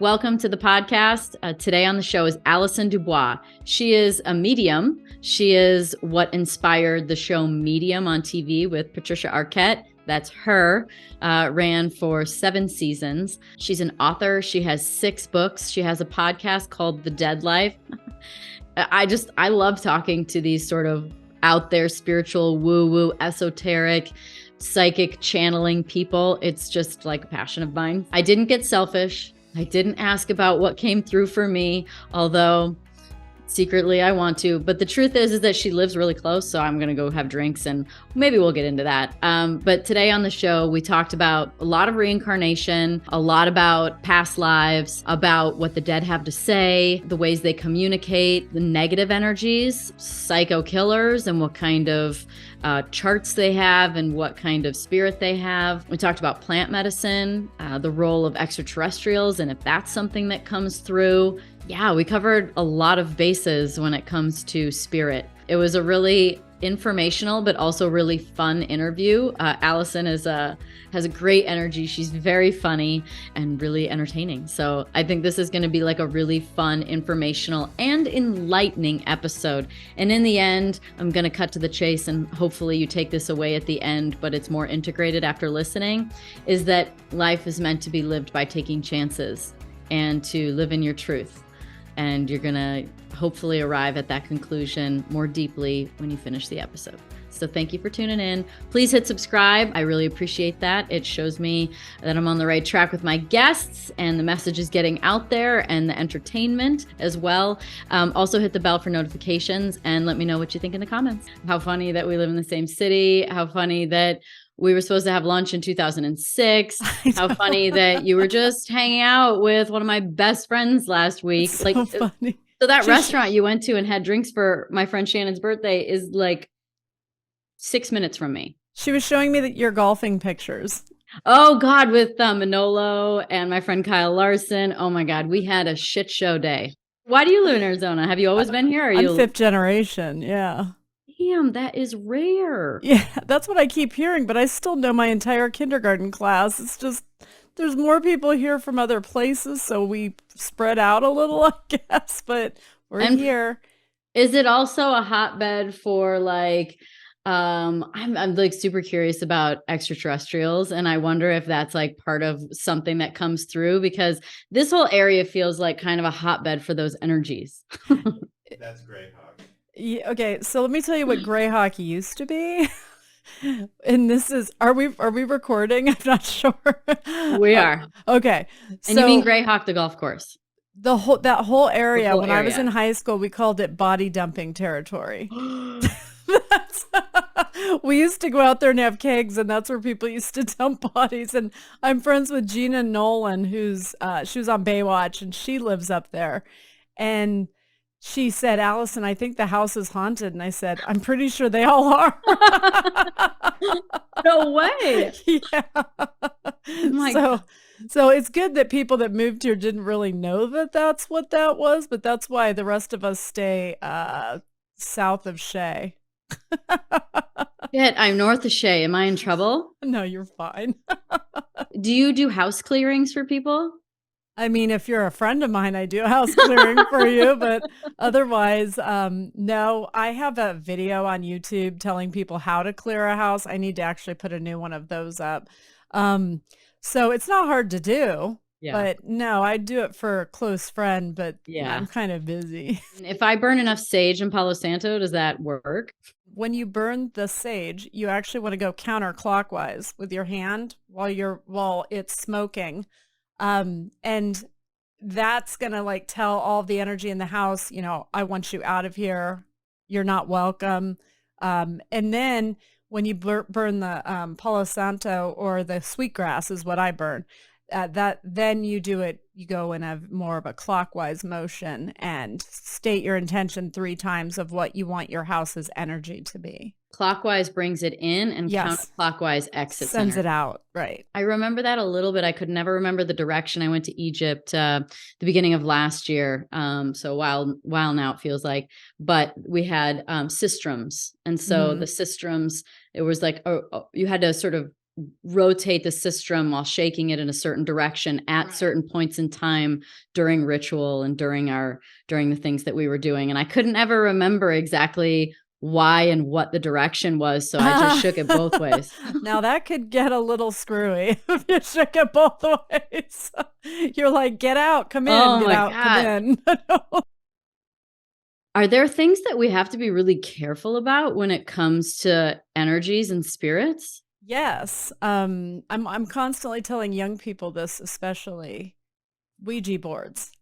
Welcome to the podcast. Today on the show is Allison DuBois. She is a medium. She is what inspired the show Medium on TV with Patricia Arquette. That's her, ran for 7 seasons. She's an author. She has 6 books. She has a podcast called The Dead Life. I love talking to these sort of out there spiritual, woo-woo, esoteric, psychic channeling people. It's just like a passion of mine. I didn't get selfish. I didn't ask about what came through for me, although secretly I want to. But the truth is that she lives really close, so I'm going to go have drinks and maybe we'll get into that. But today on the show, we talked about a lot of reincarnation, a lot about past lives, about what the dead have to say, the ways they communicate, the negative energies, psycho killers, and what kind of charts they have and what kind of spirit they have. We talked about plant medicine, the role of extraterrestrials, and if that's something that comes through. Yeah, we covered a lot of bases when it comes to spirit. It was a really informational but also really fun interview. Allison has a great energy. She's very funny and really entertaining. So I think this is going to be like a really fun, informational, and enlightening episode. And in the end, I'm going to cut to the chase, and hopefully you take this away at the end, but it's more integrated after listening, is that life is meant to be lived by taking chances and to live in your truth. And you're going to hopefully arrive at that conclusion more deeply when you finish the episode. So thank you for tuning in. Please hit subscribe. I really appreciate that. It shows me that I'm on the right track with my guests and the message is getting out there and the entertainment as well. Also hit the bell for notifications and let me know what you think in the comments. How funny that we live in the same city. How funny that we were supposed to have lunch in 2006. How funny that you were just hanging out with one of my best friends last week. It's so funny. So that restaurant you went to and had drinks for my friend Shannon's birthday is like 6 minutes from me. She was showing me your golfing pictures. Oh God, with Manolo and my friend Kyle Larson. Oh my God, we had a shit show day. Why do you live in Arizona? Have you always been here? I'm 5th generation. Yeah. Damn, that is rare. Yeah, that's what I keep hearing, but I still know my entire kindergarten class. It's just, there's more people here from other places, so we spread out a little, I guess, but we're here. Is it also a hotbed for like, I'm like super curious about extraterrestrials, and I wonder if that's like part of something that comes through, because this whole area feels like kind of a hotbed for those energies. That's great, Hawk. Yeah, okay, so let me tell you what Greyhawk used to be. And this is, are we recording? I'm not sure. We are. Okay. And you mean Greyhawk, the golf course? That whole area, when I was in high school, we called it body dumping territory. We used to go out there and have kegs, and that's where people used to dump bodies. And I'm friends with Gina Nolan, who's she was on Baywatch, and she lives up there. And she said, Allison, I think the house is haunted. And I said, I'm pretty sure they all are. No way. Yeah. So it's good that people that moved here didn't really know that that's what that was, but that's why the rest of us stay south of Shea. Shit, I'm north of Shea. Am I in trouble? No, you're fine. Do you do house clearings for people? I mean, if you're a friend of mine, I do house clearing for you, but otherwise, no. I have a video on YouTube telling people how to clear a house. I need to actually put a new one of those up. So it's not hard to do, but no, I do it for a close friend, but I'm kind of busy. If I burn enough sage in Palo Santo, does that work? When you burn the sage, you actually want to go counterclockwise with your hand while it's smoking. And that's going to like tell all the energy in the house, I want you out of here. You're not welcome. And then when you burn the Palo Santo or the sweetgrass is what I burn, then you go in a more of a clockwise motion and state your intention 3 times of what you want your house's energy to be. Clockwise brings it in and counterclockwise exits. Sends it out. Right. I remember that a little bit. I could never remember the direction. I went to Egypt the beginning of last year. So a while now it feels like, but we had sistrums. And so the sistrums, it was like, you had to sort of rotate the sistrum while shaking it in a certain direction at certain points in time during ritual and during the things that we were doing. And I couldn't ever remember exactly why and what the direction was. So I just shook it both ways. Now that could get a little screwy if you shook it both ways. You're like, get out, come in, Oh get my out, God. come in. Are there things that we have to be really careful about when it comes to energies and spirits? Yes. I'm constantly telling young people this, especially Ouija boards.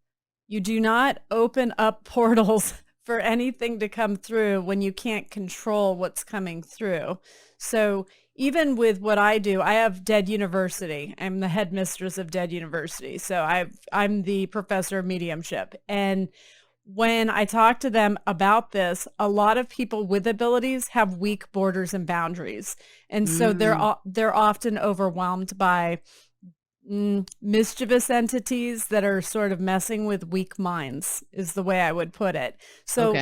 You do not open up portals for anything to come through when you can't control what's coming through. So even with what I do, I have Dead University. I'm the headmistress of Dead University. So I'm the professor of mediumship. And when I talk to them about this, a lot of people with abilities have weak borders and boundaries. And so they're often overwhelmed by mischievous entities that are sort of messing with weak minds is the way I would put it. So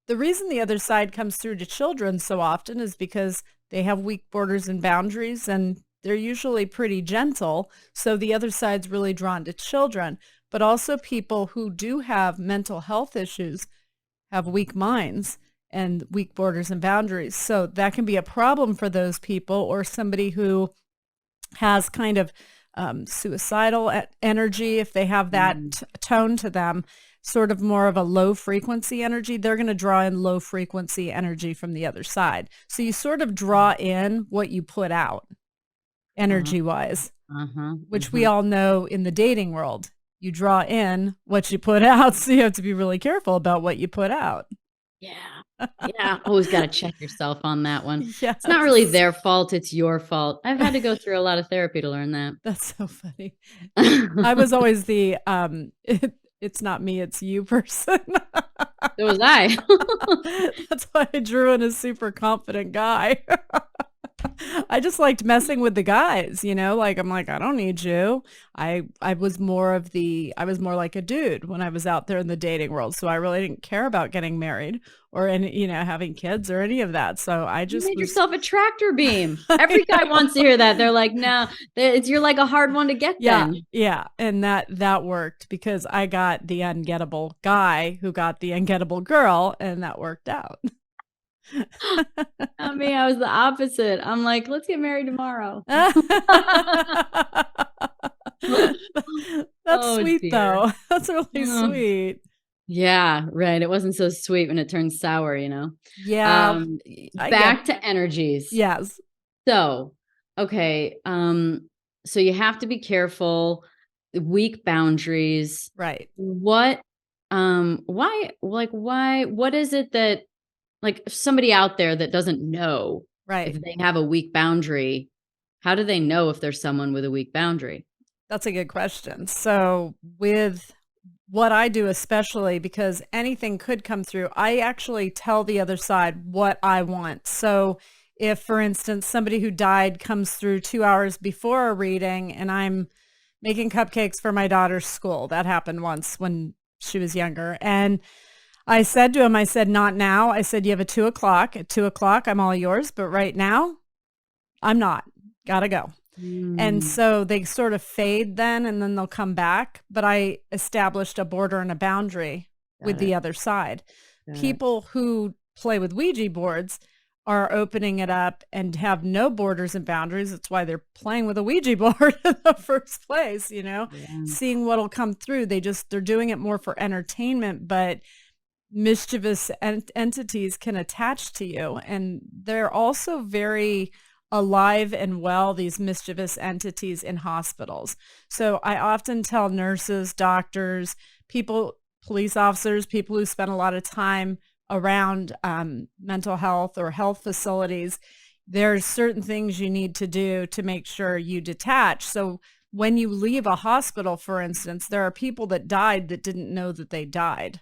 the reason the other side comes through to children so often is because they have weak borders and boundaries, and they're usually pretty gentle. So the other side's really drawn to children, but also people who do have mental health issues have weak minds and weak borders and boundaries. So that can be a problem for those people, or somebody who has kind of suicidal energy. If they have that tone to them, sort of more of a low frequency energy, they're going to draw in low frequency energy from the other side. So you sort of draw in what you put out energy wise, which we all know in the dating world. You draw in what you put out. So you have to be really careful about what you put out. Yeah. Always got to check yourself on that one. Yes. It's not really their fault. It's your fault. I've had to go through a lot of therapy to learn that. That's so funny. I was always the, it's not me, it's you person. So was I. That's why I drew in a super confident guy. I just liked messing with the guys, you know, like, I'm like, I don't need you. I was more like a dude when I was out there in the dating world. So I really didn't care about getting married or any, you know, having kids or any of that. So I just made yourself a tractor beam. Every guy wants to hear that. They're like, no, you're like a hard one to get. Yeah. And that worked because I got the ungettable guy who got the ungettable girl, and that worked out. I mean, I was the opposite. I'm like, let's get married tomorrow. That's sweet, though. That's really sweet. Yeah, right. It wasn't so sweet when it turned sour, you know? Yeah. Back to energies. Yes. So, okay. So you have to be careful. Weak boundaries. Right. What is it that, like, somebody out there that doesn't know if they have a weak boundary, how do they know if there's someone with a weak boundary? That's a good question. So with what I do, especially because anything could come through, I actually tell the other side what I want. So if, for instance, somebody who died comes through 2 hours before a reading and I'm making cupcakes for my daughter's school, that happened once when she was younger. And I said to him, I said, not now. I said, you have a 2 o'clock. At 2 o'clock, I'm all yours. But right now, I'm not. Gotta go. And so they sort of fade then, and then they'll come back. But I established a border and a boundary with the other side. People who play with Ouija boards are opening it up and have no borders and boundaries. That's why they're playing with a Ouija board in the first place, you know, seeing what'll come through. They're doing it more for entertainment, but mischievous entities can attach to you, and they're also very alive and well, these mischievous entities in hospitals. So I often tell nurses, doctors, people, police officers, people who spend a lot of time around mental health or health facilities, there's certain things you need to do to make sure you detach. So when you leave a hospital, for instance, there are people that died that didn't know that they died.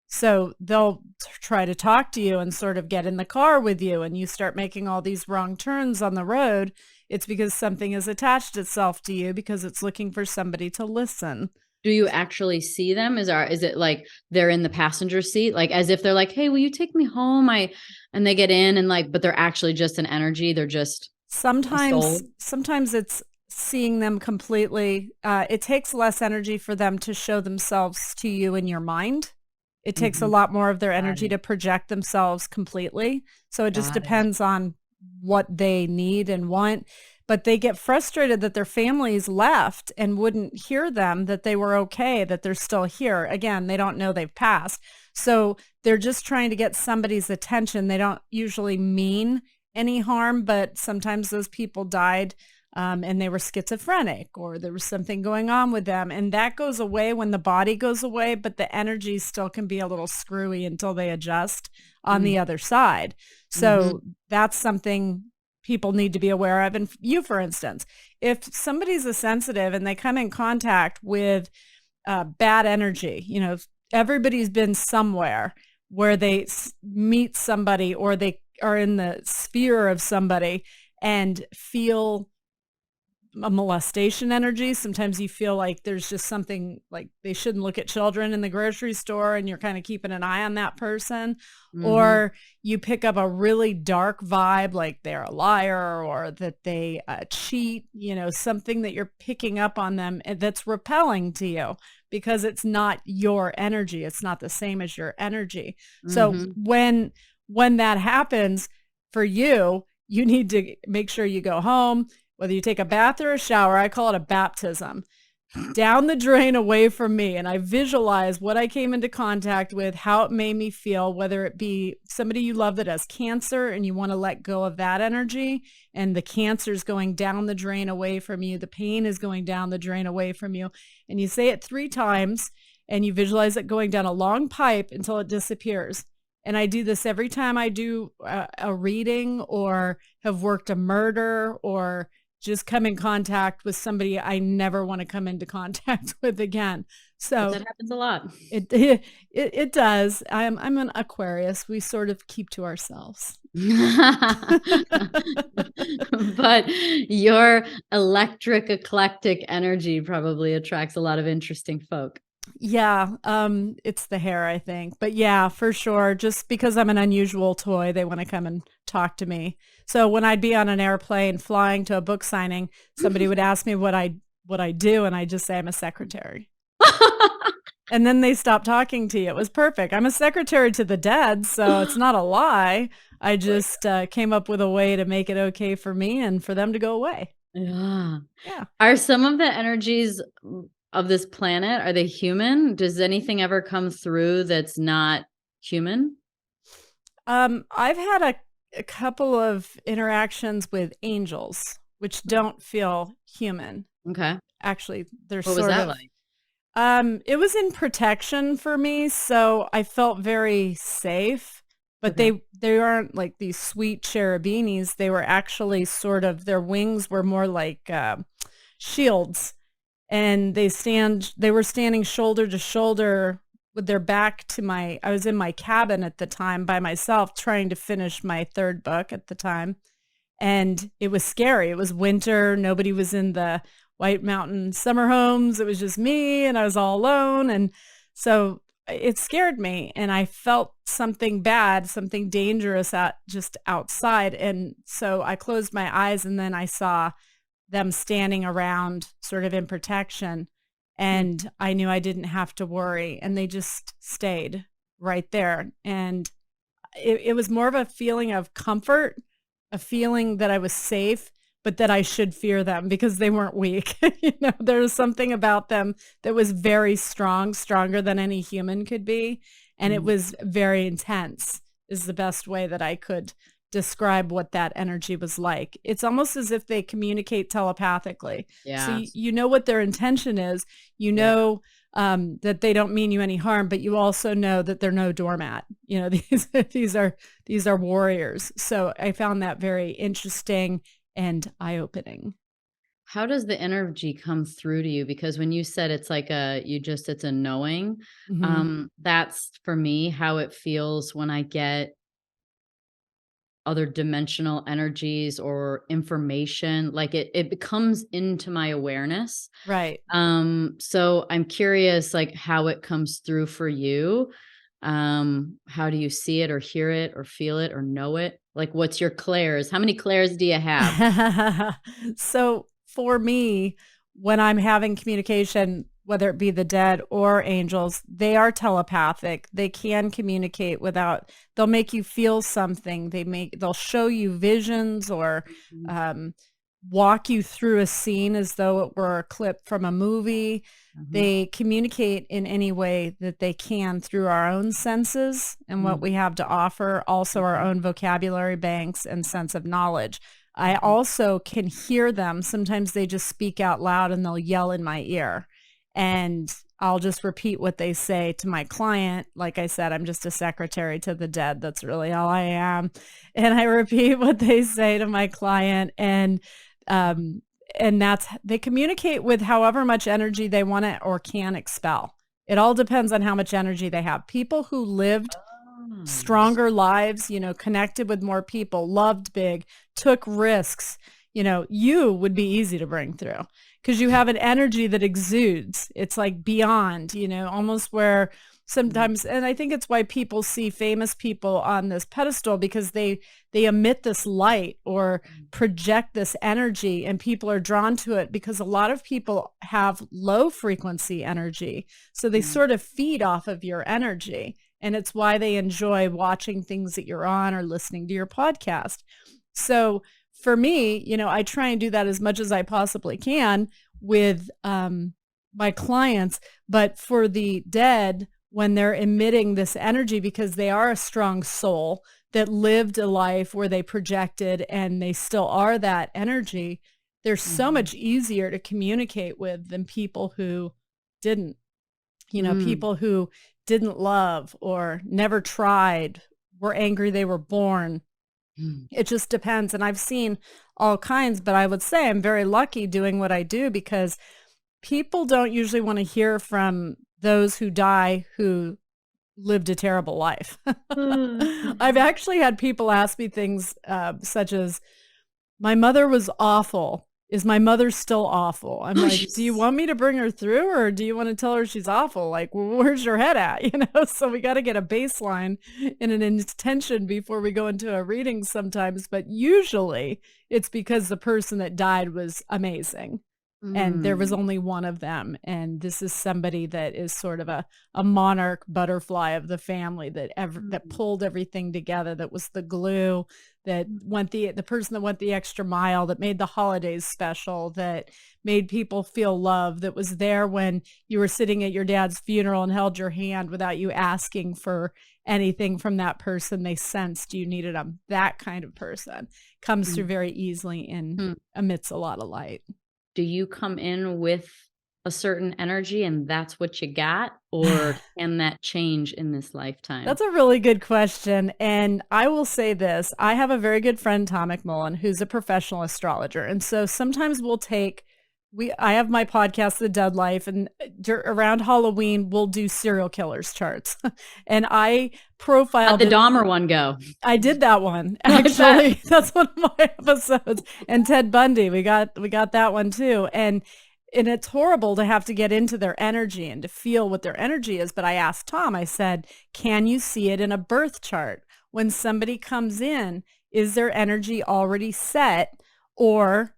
So they'll try to talk to you and sort of get in the car with you, and you start making all these wrong turns on the road. It's because something has attached itself to you because it's looking for somebody to listen. Do you actually see them? Is it like they're in the passenger seat, like as if they're like, hey, will you take me home? And they get in and like, but they're actually just an energy. They're just Sometimes it's seeing them completely. It takes less energy for them to show themselves to you in your mind. It takes a lot more of their energy to project themselves completely. So it just depends on what they need and want. But they get frustrated that their families left and wouldn't hear them, that they were okay, that they're still here. Again, they don't know they've passed. So they're just trying to get somebody's attention. They don't usually mean any harm, but sometimes those people died and they were schizophrenic, or there was something going on with them. And that goes away when the body goes away, but the energy still can be a little screwy until they adjust on the other sad. So that's something people need to be aware of. And you, for instance, if somebody's a sensitive and they come in contact with bad energy, you know, everybody's been somewhere where they meet somebody or they are in the sphere of somebody and feel a molestation energy. Sometimes you feel like there's just something, like they shouldn't look at children in the grocery store, and you're kind of keeping an eye on that person. Or you pick up a really dark vibe, like they're a liar or that they cheat, you know, something that you're picking up on them that's repelling to you because it's not your energy. It's not the same as your energy. So when that happens for you, you need to make sure you go home, whether you take a bath or a shower. I call it a baptism. Down the drain, away from me. And I visualize what I came into contact with, how it made me feel, whether it be somebody you love that has cancer and you want to let go of that energy, and the cancer is going down the drain away from you. The pain is going down the drain away from you. And you say it 3 times and you visualize it going down a long pipe until it disappears. And I do this every time I do a reading or have worked a murder or just come in contact with somebody I never want to come into contact with again. So that happens a lot. It does. I'm an Aquarius. We sort of keep to ourselves. But your electric, eclectic energy probably attracts a lot of interesting folk. Yeah, it's the hair, I think. But yeah, for sure. Just because I'm an unusual toy, they want to come and talk to me. So when I'd be on an airplane flying to a book signing, somebody would ask me what I do, and I just say I'm a secretary. And then they stop talking to you. It was perfect. I'm a secretary to the dead, so it's not a lie. I just came up with a way to make it okay for me and for them to go away. Yeah. Yeah. Are some of the energies of this planet, are they human? Does anything ever come through that's not human? I've had a couple of interactions with angels, which don't feel human. Okay. Actually, they're What was that like? It was in protection for me, so I felt very safe. But Okay. they aren't like these sweet cherubinis. They were actually sort of, their wings were more like shields, and they were standing shoulder to shoulder with their back to I was in my cabin at the time by myself trying to finish my 3rd book at the time. And it was scary. It was winter. Nobody was in the White Mountain summer homes. It was just me, and I was all alone. And so it scared me, and I felt something bad, something dangerous just outside. And so I closed my eyes, and then I saw them standing around sort of in protection. And I knew I didn't have to worry, and they just stayed right there. And it was more of a feeling of comfort, a feeling that I was safe, but that I should fear them because they weren't weak. You know, there was something about them that was very strong, stronger than any human could be. And it was very intense, is the best way that I could describe what that energy was like. It's almost as if they communicate telepathically. Yeah. So you know what their intention is. You know that they don't mean you any harm, but you also know that they're no doormat. You know, these are warriors. So I found that very interesting and eye-opening. How does the energy come through to you? Because when you said it's like it's a knowing, that's for me how it feels when I get other dimensional energies or information, like it becomes into my awareness. Right. So I'm curious, like how it comes through for you. How do you see it or hear it or feel it or know it? Like, what's your clairs? How many clairs do you have? So for me, when I'm having communication, whether it be the dead or angels, they are telepathic. They can communicate without, they'll make you feel something. They'll show you visions or walk you through a scene as though it were a clip from a movie. They communicate in any way that they can through our own senses and what we have to offer, also our own vocabulary banks and sense of knowledge. I also can hear them. Sometimes they just speak out loud and they'll yell in my ear. And I'll just repeat what they say to my client. Like I said, I'm just a secretary to the dead. That's really all I am. And I repeat what they say to my client. And they communicate with however much energy they want to or can expel. It all depends on how much energy they have. People who lived stronger lives, connected with more people, loved big, took risks, you would be easy to bring through because you have an energy that exudes. It's like beyond, almost where sometimes, and I think it's why people see famous people on this pedestal, because they emit this light or project this energy and people are drawn to it because a lot of people have low frequency energy. So they sort of feed off of your energy. And it's why they enjoy watching things that you're on or listening to your podcast. So for me, I try and do that as much as I possibly can with my clients. But for the dead, when they're emitting this energy, because they are a strong soul that lived a life where they projected and they still are that energy, they're so much easier to communicate with than people who didn't, people who didn't love or never tried, were angry they were born. It just depends. And I've seen all kinds, but I would say I'm very lucky doing what I do because people don't usually want to hear from those who die who lived a terrible life. I've actually had people ask me things such as, my mother was awful. Is my mother still awful? I'm like, do you want me to bring her through or do you want to tell her she's awful? Like, where's your head at? So we got to get a baseline and an intention before we go into a reading sometimes. But usually it's because the person that died was amazing. And there was only one of them. And this is somebody that is sort of a monarch butterfly of the family that pulled everything together, that was the glue, that went the person that went the extra mile, that made the holidays special, that made people feel love, that was there when you were sitting at your dad's funeral and held your hand without you asking for anything from that person. They sensed you needed them. That kind of person comes through very easily and emits a lot of light. Do you come in with a certain energy and that's what you got? Or can that change in this lifetime? That's a really good question. And I will say this. I have a very good friend, Tom McMullen, who's a professional astrologer. And so sometimes I have my podcast, The Dead Life, and around Halloween, we'll do serial killers charts. And I profiled— How'd the Dahmer one go? I did that one. Actually, that's one of my episodes. And Ted Bundy, we got that one too. And it's horrible to have to get into their energy and to feel what their energy is. But I asked Tom, I said, can you see it in a birth chart? When somebody comes in, is their energy already set, or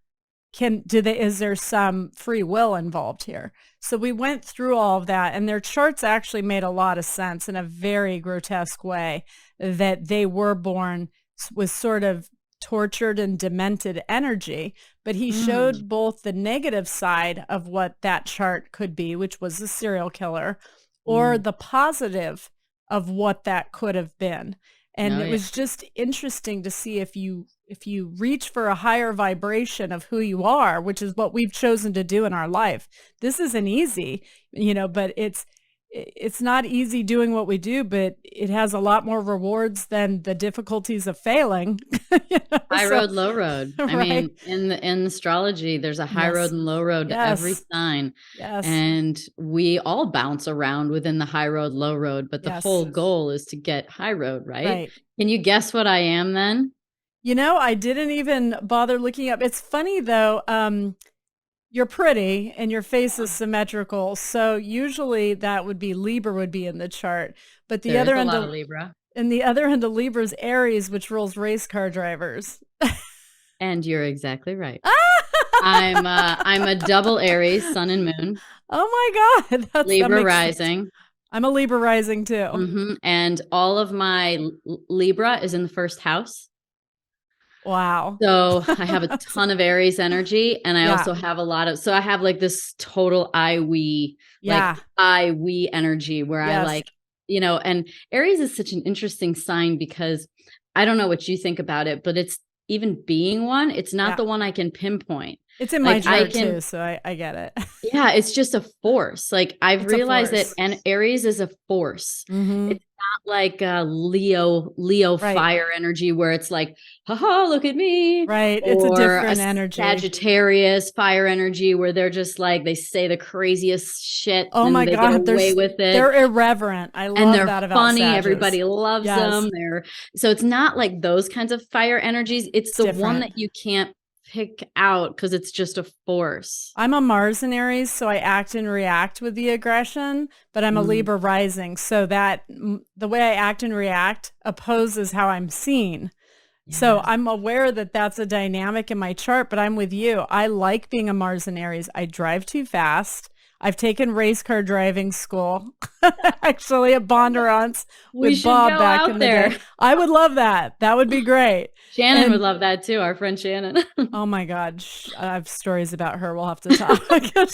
is there some free will involved here? So we went through all of that, and their charts actually made a lot of sense in a very grotesque way, that they were born with sort of tortured and demented energy. But he showed both the negative side of what that chart could be, which was a serial killer, or the positive of what that could have been. And it was just interesting to see if you reach for a higher vibration of who you are, which is what we've chosen to do in our life. This isn't easy, but it's not easy doing what we do, but it has a lot more rewards than the difficulties of failing. High road, low road. Right? I mean, in astrology, there's a high road and low road to every sign. Yes. And we all bounce around within the high road, low road, but the whole goal is to get high road, right? Can you guess what I am then? I didn't even bother looking up. It's funny though. you're pretty and your face is symmetrical. So usually that would be Libra would be in the chart. But the There is other a end lot of of Libra. and the other end of Libra is Aries, which rules race car drivers. And you're exactly right. I'm a double Aries, sun and moon. Oh my God. Libra rising. Sense. I'm a Libra rising too. And all of my Libra is in the first house. Wow. So I have a ton of Aries energy, and I also have a lot of, so I have like this total we energy where I like, you know, and Aries is such an interesting sign because I don't know what you think about it, but it's even being one, it's not the one I can pinpoint. It's in my chart too, so I get it. Yeah, it's just a force. Like I've realized that, and Aries is a force. It's not like Leo fire energy where it's like, haha, look at me. Right. It's a different energy. Sagittarius fire energy where they're just like, they say the craziest shit. Oh my God. Get away with it. They're irreverent. I love that about funny. Sages. Everybody loves them. So it's not like those kinds of fire energies. It's the one that you can't pick out because it's just a force. I'm a Mars in Aries, so I act and react with the aggression, but I'm a Libra rising, so that the way I act and react opposes how I'm seen. Yeah. So I'm aware that that's a dynamic in my chart, but I'm with you. I like being a Mars in Aries. I drive too fast. I've taken race car driving school, actually at Bondurant's with Bob back in the day. I would love that. That would be great. Shannon would love that too, our friend Shannon. Oh my God. I have stories about her. We'll have to talk.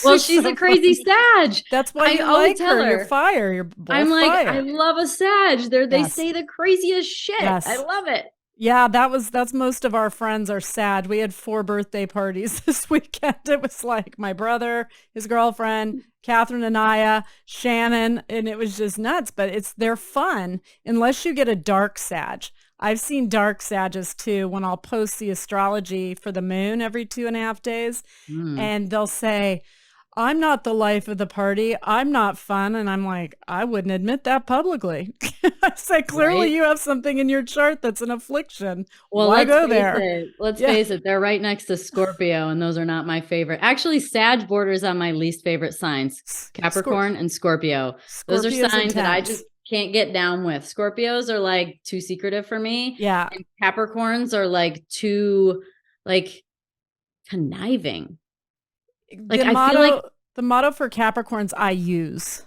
Well, she's a crazy Sag. That's why I like her. You're fire. You're both fire. I love a Sag. They say the craziest shit. Yes. I love it. Yeah, that's most of our friends are sad. We had 4 birthday parties this weekend. It was like my brother, his girlfriend, Catherine Anaya, Shannon, and it was just nuts. But they're fun unless you get a dark Sag. I've seen dark Sages too when I'll post the astrology for the moon every 2.5 days, and they'll say, I'm not the life of the party. I'm not fun. And I'm like, I wouldn't admit that publicly. I say, clearly you have something in your chart that's an affliction. Well, why go there? Let's face it. They're right next to Scorpio, and those are not my favorite. Actually, Sag borders on my least favorite signs, Capricorn and Scorpio. Those are signs that I just can't get down with. Scorpios are like too secretive for me. Yeah. And Capricorns are like too like conniving. Like I feel like the motto for Capricorns I use.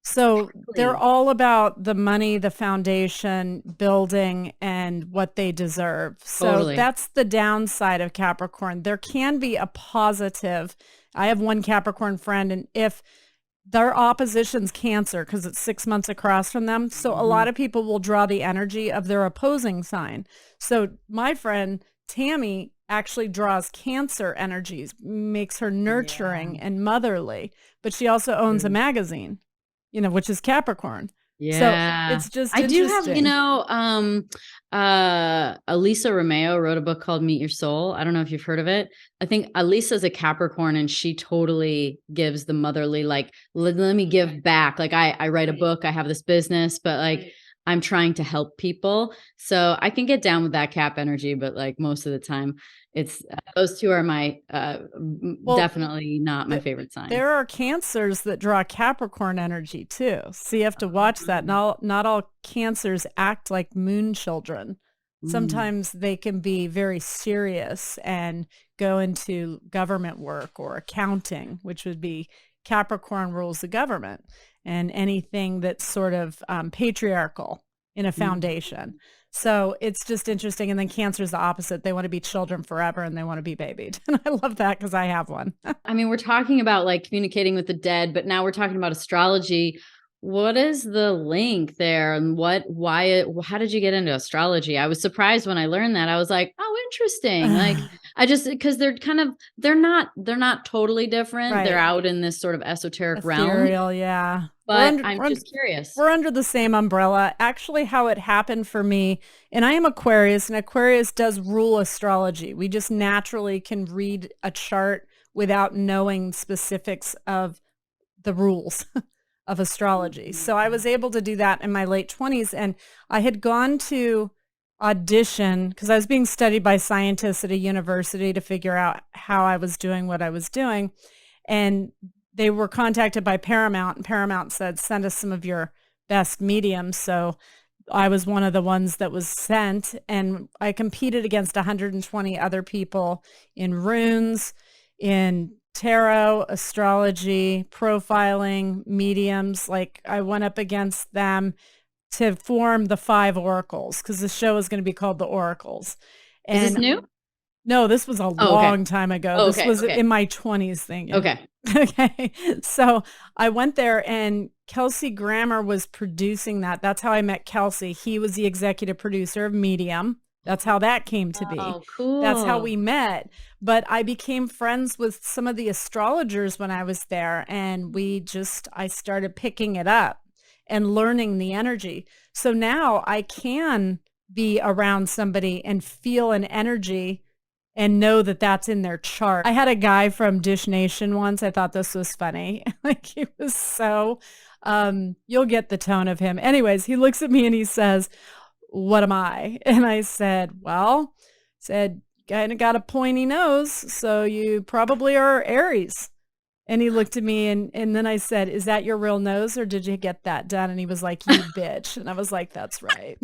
So they're all about the money, the foundation, building, and what they deserve. So that's the downside of Capricorn. There can be a positive. I have one Capricorn friend, and if their opposition's Cancer, because it's 6 months across from them, so a lot of people will draw the energy of their opposing sign. So my friend Tammy actually draws Cancer energies, makes her nurturing and motherly, but she also owns a magazine, which is Capricorn. Yeah. So it's just I do have, Elisa Romeo wrote a book called Meet Your Soul. I don't know if you've heard of it. I think Elisa's a Capricorn, and she totally gives the motherly, like, let me give back. Like I write a book, I have this business, but like, I'm trying to help people. So I can get down with that Cap energy, but like most of the time it's those two are my definitely not my favorite sign. There are Cancers that draw Capricorn energy too. So you have to watch that. Not all Cancers act like moon children. Sometimes they can be very serious and go into government work or accounting, which would be Capricorn rules the government. And anything that's sort of patriarchal in a foundation. So it's just interesting. And then Cancer is the opposite. They want to be children forever and they want to be babied. And I love that because I have one. I mean, we're talking about like communicating with the dead, but now we're talking about astrology. What is the link there, and how did you get into astrology? I was surprised when I learned that. I was like, oh, interesting. Like because they're not totally different. Right. They're out in this sort of esoteric realm. Yeah. But I'm just curious. We're under the same umbrella. Actually, how it happened for me, and I am Aquarius, and Aquarius does rule astrology. We just naturally can read a chart without knowing specifics of the rules of astrology. So I was able to do that in my late 20s, and I had gone to audition, because I was being studied by scientists at a university to figure out how I was doing what I was doing. And they were contacted by Paramount, and Paramount said, send us some of your best mediums. So I was one of the ones that was sent, and I competed against 120 other people in runes, in tarot, astrology, profiling, mediums. Like, I went up against them to form the 5 oracles, because the show is going to be called The Oracles. And is this new? No, this was a long time ago. This was in my 20s thing. Okay. Okay. So I went there, and Kelsey Grammer was producing that. That's how I met Kelsey. He was the executive producer of Medium. That's how that came to be. Oh, cool. That's how we met. But I became friends with some of the astrologers when I was there, and I started picking it up and learning the energy. So now I can be around somebody and feel an energy and know that that's in their chart. I had a guy from Dish Nation once. I thought this was funny. Like, he was so, you'll get the tone of him. Anyways, he looks at me and he says, what am I? And I said, kind of got a pointy nose, so you probably are Aries. And he looked at me, and then I said, is that your real nose, or did you get that done? And he was like, you bitch. And I was like, that's right.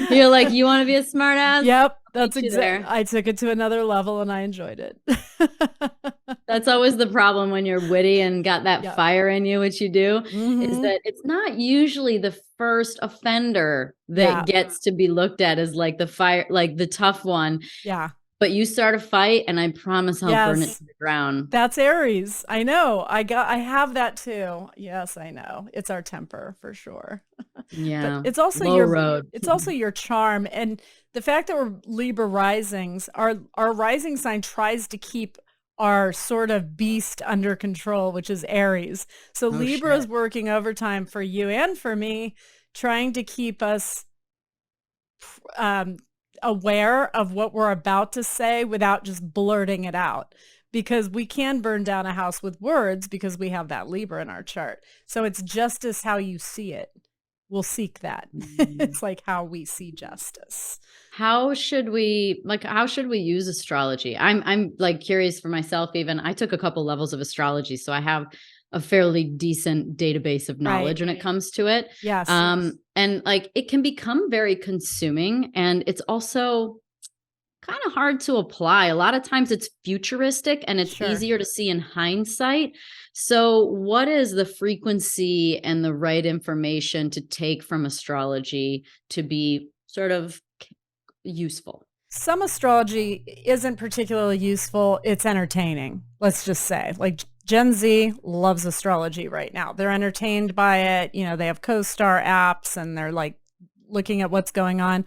You're like, you want to be a smart ass? Yep, that's exactly. I took it to another level, and I enjoyed it. That's always the problem when you're witty and got that fire in you, which you do, is that it's not usually the first offender that gets to be looked at as like the fire, like the tough one. Yeah. But you start a fight, and I promise I'll burn it to the ground. That's Aries. I know. I have that too. Yes, I know. It's our temper for sure. Yeah. But it's also it's also your charm. And the fact that we're Libra risings, our rising sign tries to keep our sort of beast under control, which is Aries. So Libra is working overtime for you and for me, trying to keep us aware of what we're about to say without just blurting it out, because we can burn down a house with words because we have that Libra in our chart. So it's justice how you see it. We'll seek that. It's like how we see justice. How should we use astrology? I'm like curious for myself. Even I took a couple levels of astrology, so I have a fairly decent database of knowledge when it comes to it. Yes. And like, it can become very consuming, and it's also kind of hard to apply. A lot of times it's futuristic, and it's easier to see in hindsight. So what is the frequency and the right information to take from astrology to be sort of useful? Some astrology isn't particularly useful. It's entertaining. Let's just say, like, Gen Z loves astrology right now. They're entertained by it. You know, they have co-star apps, and they're like looking at what's going on.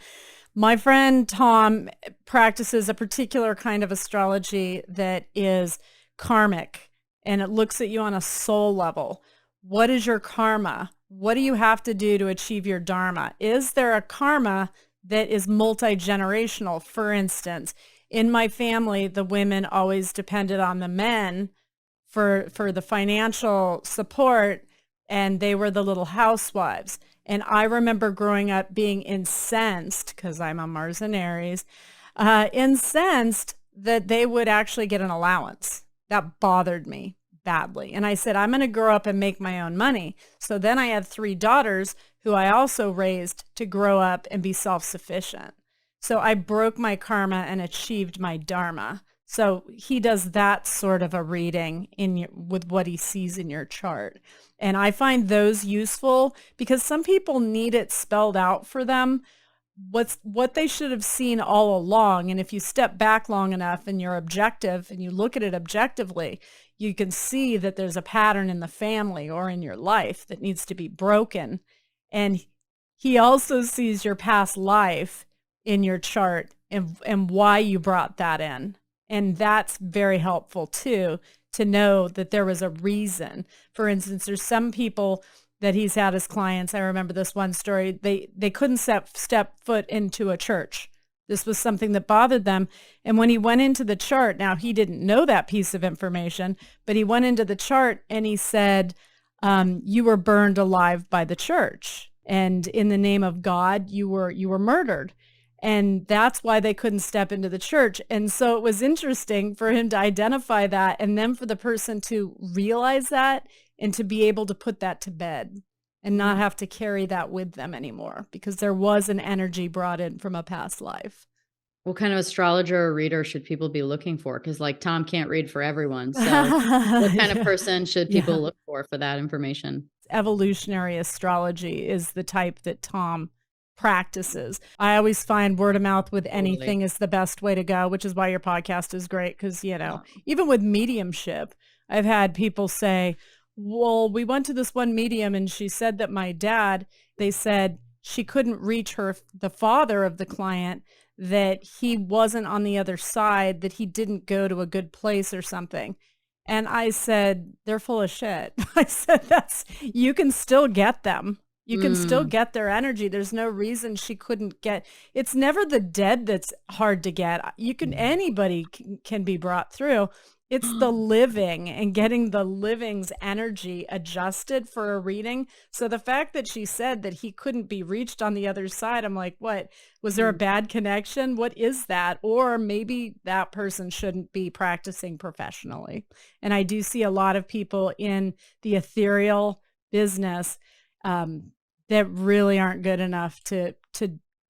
My friend Tom practices a particular kind of astrology that is karmic, and it looks at you on a soul level. What is your karma? What do you have to do to achieve your dharma? Is there a karma that is multi-generational? For instance, in my family, the women always depended on the men for the financial support, and they were the little housewives. And I remember growing up being incensed, because I'm a Mars and Aries, incensed that they would actually get an allowance. That bothered me badly. And I said, I'm going to grow up and make my own money. So then I had 3 daughters who I also raised to grow up and be self-sufficient. So I broke my karma and achieved my dharma. So he does that sort of a reading with what he sees in your chart. And I find those useful because some people need it spelled out for them, what they should have seen all along. And if you step back long enough and you're objective and you look at it objectively, you can see that there's a pattern in the family or in your life that needs to be broken. And he also sees your past life in your chart and why you brought that in. And that's very helpful too, to know that there was a reason. For instance, there's some people that he's had as clients. I remember this one story. They couldn't step foot into a church. This was something that bothered them. And when he went into the chart, now he didn't know that piece of information, but he went into the chart and he said, you were burned alive by the church. and in the name of God, you were murdered. And that's why they couldn't step into the church. And so it was interesting for him to identify that, and then for the person to realize that and to be able to put that to bed and not have to carry that with them anymore, because there was an energy brought in from a past life. What kind of astrologer or reader should people be looking for? Because like Tom can't read for everyone. So what kind of person should people look for that information? Evolutionary astrology is the type that Tom practices. I always find word of mouth with anything is the best way to go, which is why your podcast is great. Because, even with mediumship, I've had people say, well, we went to this one medium and she said that my dad, they said she couldn't reach the father of the client, that he wasn't on the other side, that he didn't go to a good place or something. And I said, they're full of shit. I said, you can still get them. You can still get their energy. There's no reason she couldn't get. It's never the dead that's hard to get. Anybody can be brought through. It's the living and getting the living's energy adjusted for a reading. So the fact that she said that he couldn't be reached on the other side, I'm like, what? Was there a bad connection? What is that? Or maybe that person shouldn't be practicing professionally. And I do see a lot of people in the ethereal business that really aren't good enough to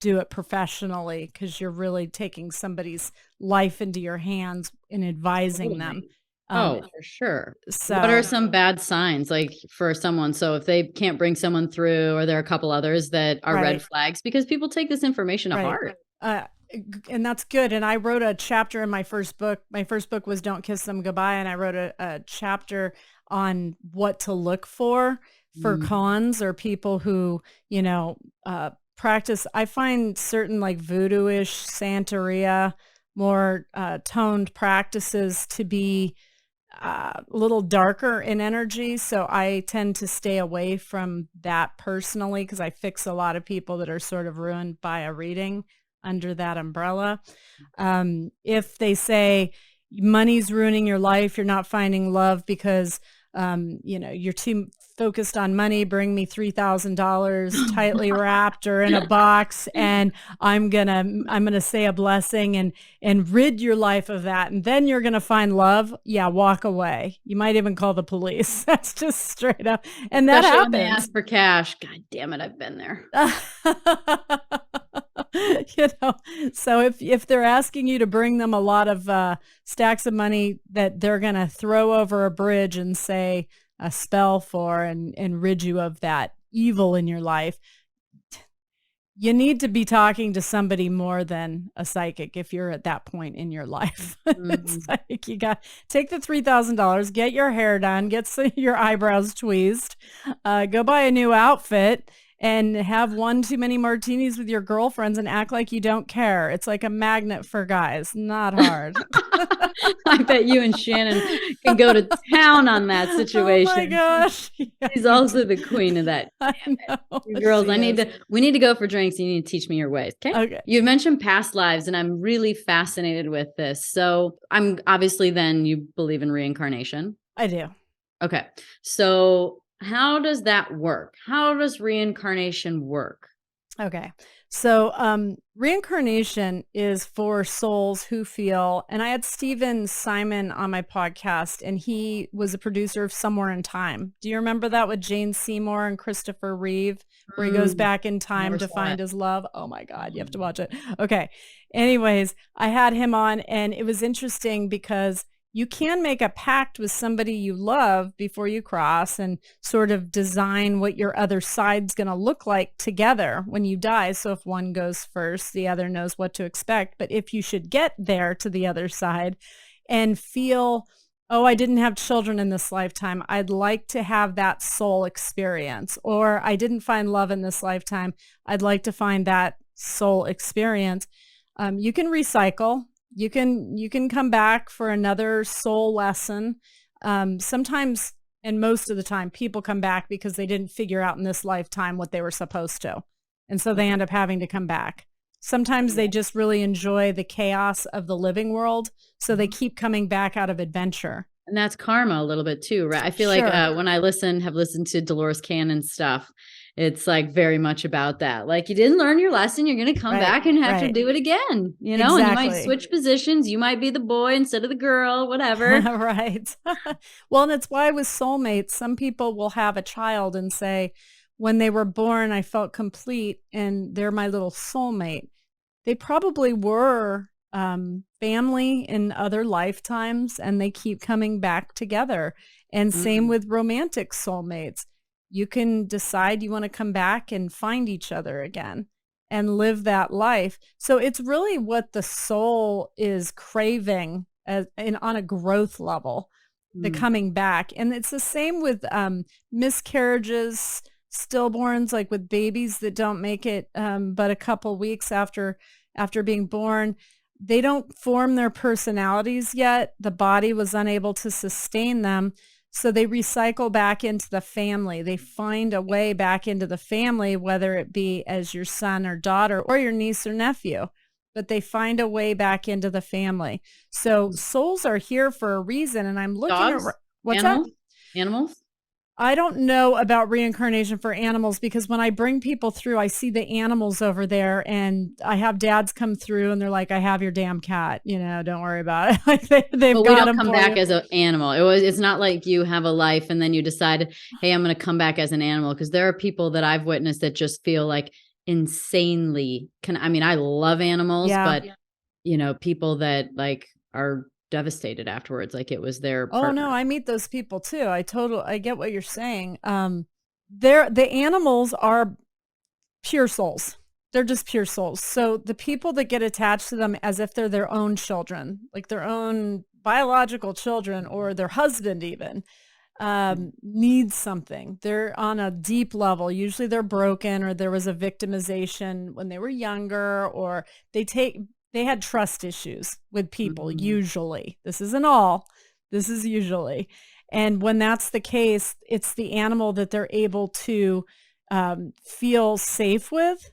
do it professionally, because you're really taking somebody's life into your hands and advising them. For sure. So what are some bad signs like for someone? So if they can't bring someone through, or there are a couple others that are red flags, because people take this information to heart. And that's good. And I wrote a chapter in my first book. My first book was Don't Kiss Them Goodbye. And I wrote a chapter on what to look for cons, or people who, practice. I find certain like voodoo-ish, Santeria, more toned practices to be a little darker in energy. So I tend to stay away from that personally, because I fix a lot of people that are sort of ruined by a reading under that umbrella. If they say money's ruining your life, you're not finding love because you're too focused on money, bring me $3,000 tightly wrapped or in a box, and I'm gonna say a blessing and rid your life of that, and then you're gonna find love. Yeah, walk away. You might even call the police. That's just straight up. And that Especially happens. when they ask for cash. God damn it, I've been there. So if they're asking you to bring them a lot of stacks of money that they're going to throw over a bridge and say a spell for and rid you of that evil in your life, you need to be talking to somebody more than a psychic if you're at that point in your life. It's like you got take the $3,000, get your hair done, get your eyebrows tweezed, go buy a new outfit, and have one too many martinis with your girlfriends and act like you don't care. It's like a magnet for guys. Not hard. I bet you and Shannon can go to town on that situation. Oh my gosh. She's also the queen of that. I know. You girls, we need to go for drinks. You need to teach me your ways. Okay. You mentioned past lives, and I'm really fascinated with this. So I'm obviously then you believe in reincarnation. I do. Okay. So how does that work? How does reincarnation work? Okay. So reincarnation is for souls who feel, and I had Stephen Simon on my podcast, and he was a producer of Somewhere in Time. Do you remember that with Jane Seymour and Christopher Reeve, where he goes back in time to find his love? Oh my God, you have to watch it. Okay. Anyways, I had him on, and it was interesting because you can make a pact with somebody you love before you cross and sort of design what your other side's going to look like together when you die. So if one goes first, the other knows what to expect. But if you should get there to the other side and feel, oh, I didn't have children in this lifetime, I'd like to have that soul experience. Or I didn't find love in this lifetime, I'd like to find that soul experience. You can recycle. You can come back for another soul lesson. Sometimes, and most of the time, people come back because they didn't figure out in this lifetime what they were supposed to. And so they end up having to come back. Sometimes they just really enjoy the chaos of the living world. So they keep coming back out of adventure. And that's karma a little bit too, right? I feel like when I have listened to Dolores Cannon stuff, it's like very much about that. Like, you didn't learn your lesson, you're going to come back and have to do it again, you know, and you might switch positions. You might be the boy instead of the girl, whatever. Right. Well, and it's why with soulmates, some people will have a child and say, when they were born, I felt complete and they're my little soulmate. They probably were family in other lifetimes and they keep coming back together. And same with romantic soulmates. You can decide you want to come back and find each other again and live that life. So it's really what the soul is craving on a growth level, the coming back. And it's the same with miscarriages, stillborns, like with babies that don't make it but a couple weeks after being born. They don't form their personalities yet. The body was unable to sustain them. So they recycle back into the family. They find a way back into the family, whether it be as your son or daughter or your niece or nephew, but they find a way back into the family. So souls are here for a reason. And I'm looking at what's animals? that? Animals? I don't know about reincarnation for animals because when I bring people through, I see the animals over there and I have dads come through and they're like, I have your damn cat, you know, don't worry about it. Like they've got we don't come back as an animal. It's not like you have a life and then you decide, hey, I'm going to come back as an animal. Because there are people that I've witnessed that just feel like insanely I love animals, but you know, people that like are devastated afterwards, like it was their partner. Oh no, I meet those people too. I get what you're saying. The animals are pure souls. They're just pure souls. So the people that get attached to them as if they're their own children, like their own biological children or their husband even, needs something. They're on a deep level. Usually they're broken or there was a victimization when they were younger, or they had trust issues with people, usually. This isn't all. This is usually. And when that's the case, it's the animal that they're able to feel safe with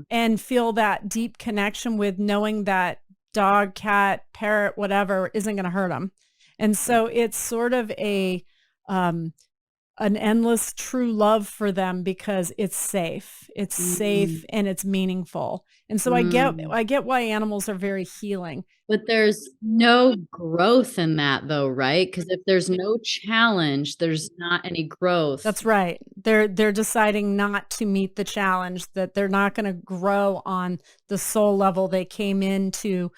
and feel that deep connection with, knowing that dog, cat, parrot, whatever, isn't going to hurt them. And so it's sort of an endless true love for them because it's safe. It's safe and it's meaningful. And so I get why animals are very healing. But there's no growth in that though, right? Because if there's no challenge, there's not any growth. That's right. They're deciding not to meet the challenge, that they're not going to grow on the soul level they came in to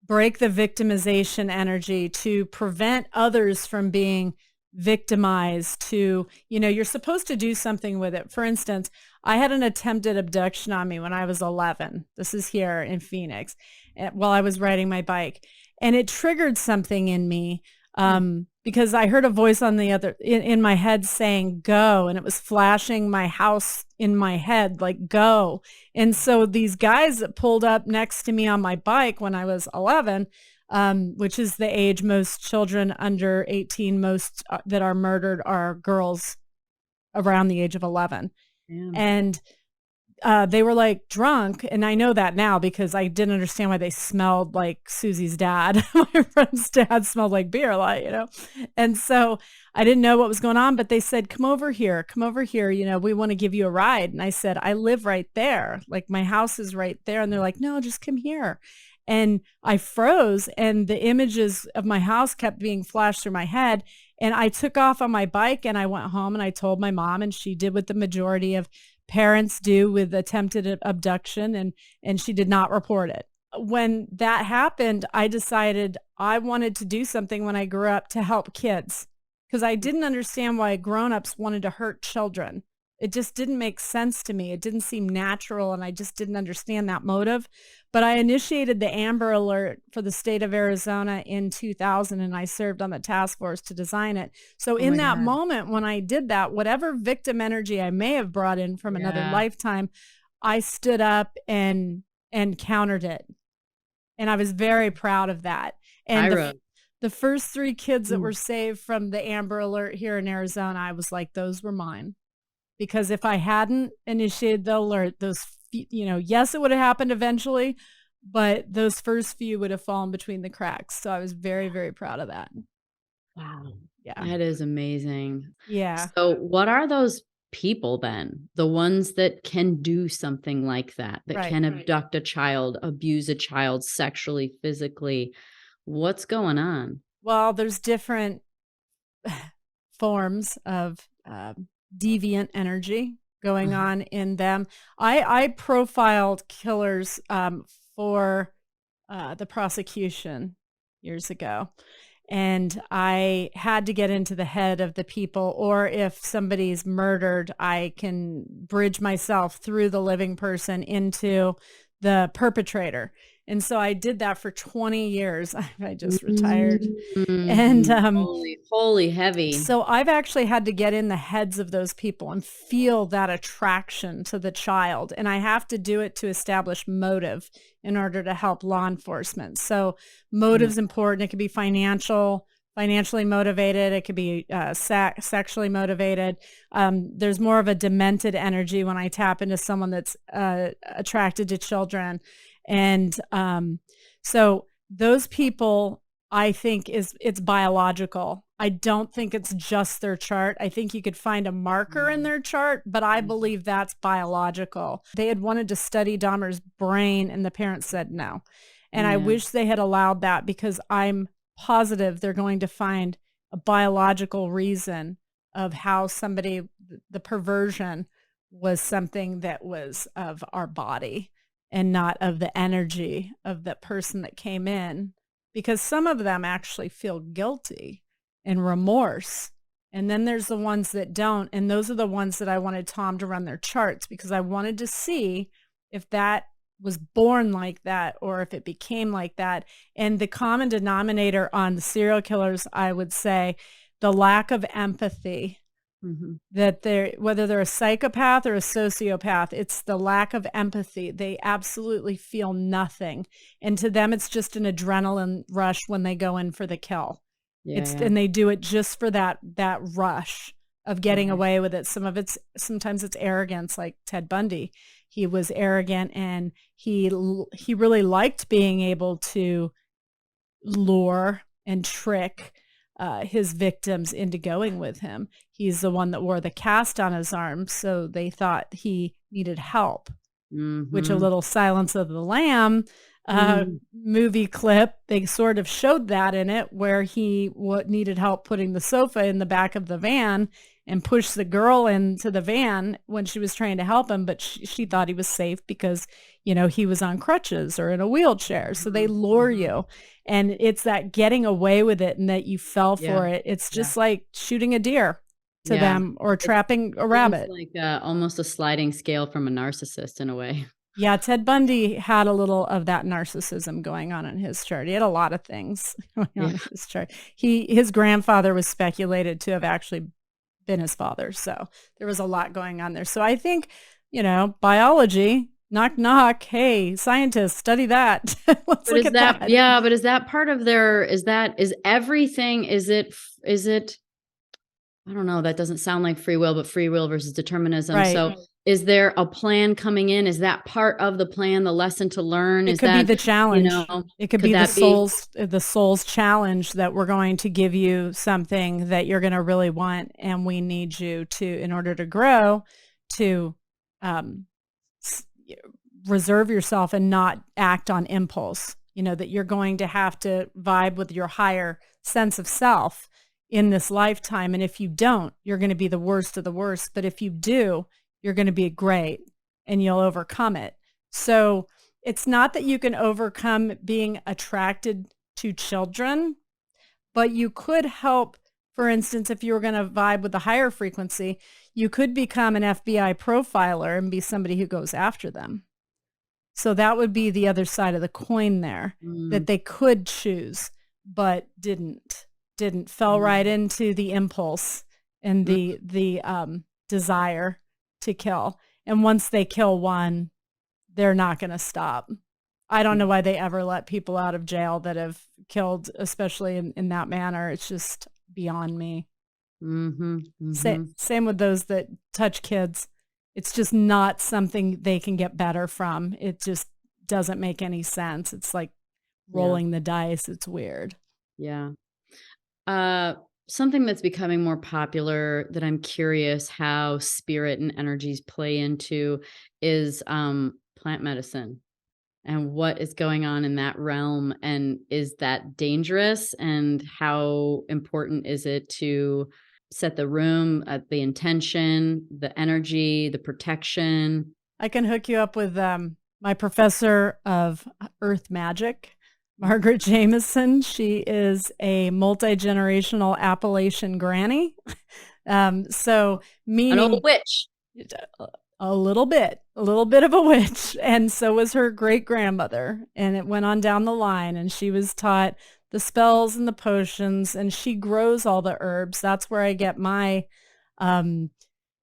break the victimization energy, to prevent others from being victimized, to, you know, you're supposed to do something with it. For instance, I had an attempted abduction on me when I was 11. This is here in Phoenix while I was riding my bike, and it triggered something in me because I heard a voice on the other in my head saying go, and it was flashing my house in my head like go. And so these guys that pulled up next to me on my bike when I was 11, which is the age most children under 18, most that are murdered are girls around the age of 11. Yeah. And they were like drunk. And I know that now because I didn't understand why they smelled like Susie's dad. My friend's dad smelled like beer a lot, you know? And so I didn't know what was going on, but they said, come over here, you know, we want to give you a ride. And I said, I live right there. Like my house is right there. And they're like, no, just come here. And I froze and the images of my house kept being flashed through my head. And I took off on my bike and I went home and I told my mom, and she did what the majority of parents do with attempted abduction, and she did not report it. When that happened, I decided I wanted to do something when I grew up to help kids, because I didn't understand why grown-ups wanted to hurt children. It just didn't make sense to me. It didn't seem natural, and I just didn't understand that motive. But I initiated the Amber Alert for the state of Arizona in 2000, and I served on the task force to design it. So in that moment, when I did that, whatever victim energy I may have brought in from another lifetime, I stood up and countered it. And I was very proud of that. And the first 3 kids that were saved from the Amber Alert here in Arizona, I was like, those were mine. Because if I hadn't initiated the alert, those, you know, yes, it would have happened eventually, but those first few would have fallen between the cracks. So I was very, very proud of that. Wow. Yeah. That is amazing. Yeah. So what are those people then? The ones that can do something like that, that Right. can abduct a child, abuse a child sexually, physically. What's going on? Well, there's different forms of deviant energy going on in them. I profiled killers for the prosecution years ago. And I had to get into the head of the people, or if somebody's murdered, I can bridge myself through the living person into the perpetrator. And so I did that for 20 years. I just retired. And Holy heavy. so I've actually had to get in the heads of those people and feel that attraction to the child. And I have to do it to establish motive in order to help law enforcement. So motive's important. It could be financially motivated. It could be sexually motivated. There's more of a demented energy when I tap into someone that's attracted to children. And so those people, I think it's biological. I don't think it's just their chart. I think you could find a marker in their chart, but I believe that's biological. They had wanted to study Dahmer's brain and the parents said no. And I wish they had allowed that, because I'm positive they're going to find a biological reason of how somebody, the perversion was something that was of our body and not of the energy of the person that came in. Because some of them actually feel guilty and remorse. And then there's the ones that don't. And those are the ones that I wanted Tom to run their charts, because I wanted to see if that was born like that or if it became like that. And the common denominator on the serial killers, I would say, the lack of empathy. That whether they're a psychopath or a sociopath, it's the lack of empathy. They absolutely feel nothing. And to them, it's just an adrenaline rush when they go in for the kill. And they do it just for that rush of getting away with it. Sometimes it's arrogance, like Ted Bundy. He was arrogant, and he really liked being able to lure and trick his victims into going with him. He's the one that wore the cast on his arm, so they thought he needed help, which a little Silence of the Lamb movie clip, they sort of showed that in it, where he needed help putting the sofa in the back of the van and pushed the girl into the van when she was trying to help him, but she thought he was safe because, he was on crutches or in a wheelchair. So they lure you, and it's that getting away with it and that you fell for it. It's just like shooting a deer to them, or trapping a rabbit. Like almost a sliding scale from a narcissist in a way. Yeah, Ted Bundy had a little of that narcissism going on in his chart. He had a lot of things going on in his chart. His grandfather was speculated to have actually been his father. So there was a lot going on there. So I think, biology, knock, knock. Hey, scientists, study that. Let's look at that. Yeah, but is that part of is everything, is it, I don't know, that doesn't sound like free will, but free will versus determinism. Right. So is there a plan coming in? Is that part of the plan, the lesson to learn? It could be the challenge. It could be the soul's challenge, that we're going to give you something that you're going to really want, and we need you to, in order to grow, to reserve yourself and not act on impulse. That you're going to have to vibe with your higher sense of self in this lifetime. And if you don't, you're going to be the worst of the worst. But if you do, you're going to be great and you'll overcome it. So it's not that you can overcome being attracted to children, but you could help. For instance, if you were going to vibe with the higher frequency, you could become an FBI profiler and be somebody who goes after them. So that would be the other side of the coin there, that they could choose, but didn't fell right into the impulse and the desire to kill. And once they kill one, they're not going to stop. I don't know why they ever let people out of jail that have killed, especially in that manner. It's just beyond me. Same with those that touch kids. It's just not something they can get better from. It just doesn't make any sense. It's like rolling the dice. It's weird. Yeah. something that's becoming more popular that I'm curious how spirit and energies play into is plant medicine and what is going on in that realm. And is that dangerous? And how important is it to set the room, the intention, the energy, the protection? I can hook you up with my professor of earth magic, Margaret Jameson. She is a multi-generational Appalachian granny. So An old meaning witch. a little bit of a witch. And so was her great grandmother. And it went on down the line, and she was taught the spells and the potions, and she grows all the herbs. That's where I get my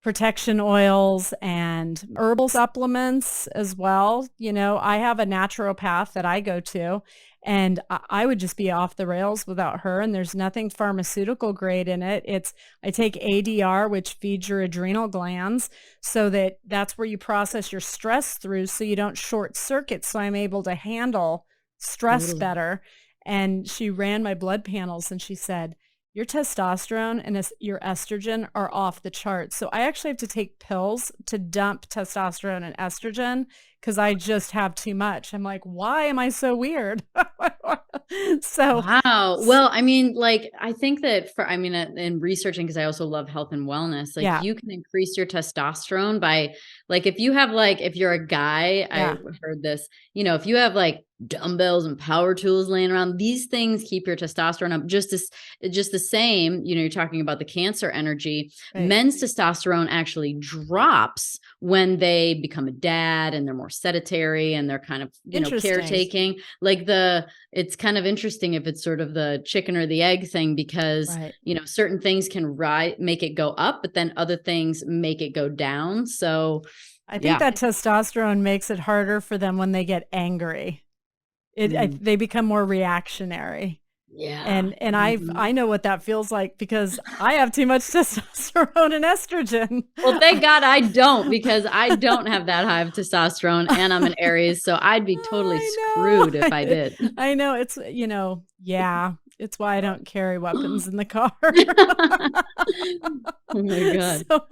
protection oils and herbal supplements as well. You know, I have a naturopath that I go to, and I would just be off the rails without her. And there's nothing pharmaceutical grade in it. I take ADR, which feeds your adrenal glands, so that's where you process your stress through, so you don't short circuit. So I'm able to handle stress better. And she ran my blood panels, and she said, your testosterone and your estrogen are off the charts. So I actually have to take pills to dump testosterone and estrogen because I just have too much. I'm like, why am I so weird? So wow. Well, I mean, like, I think that in researching, because I also love health and wellness, like you can increase your testosterone by, like, if you're a guy, I heard this, you know, if you have like dumbbells and power tools laying around, these things keep your testosterone up just the same. You know, you're talking about the cancer energy. Right. Men's testosterone actually drops when they become a dad and they're more sedentary and they're kind of, you know, caretaking. Like it's kind of interesting if it's sort of the chicken or the egg thing, because, you know, certain things can make it go up, but then other things make it go down. So I think that testosterone makes it harder for them when they get angry. They become more reactionary. Yeah. And I know what that feels like because I have too much testosterone and estrogen. Well, thank God I don't, because I don't have that high of testosterone and I'm an Aries. So I'd be totally screwed if I did. I know. It's, you know, it's why I don't carry weapons in the car. Oh my God. So,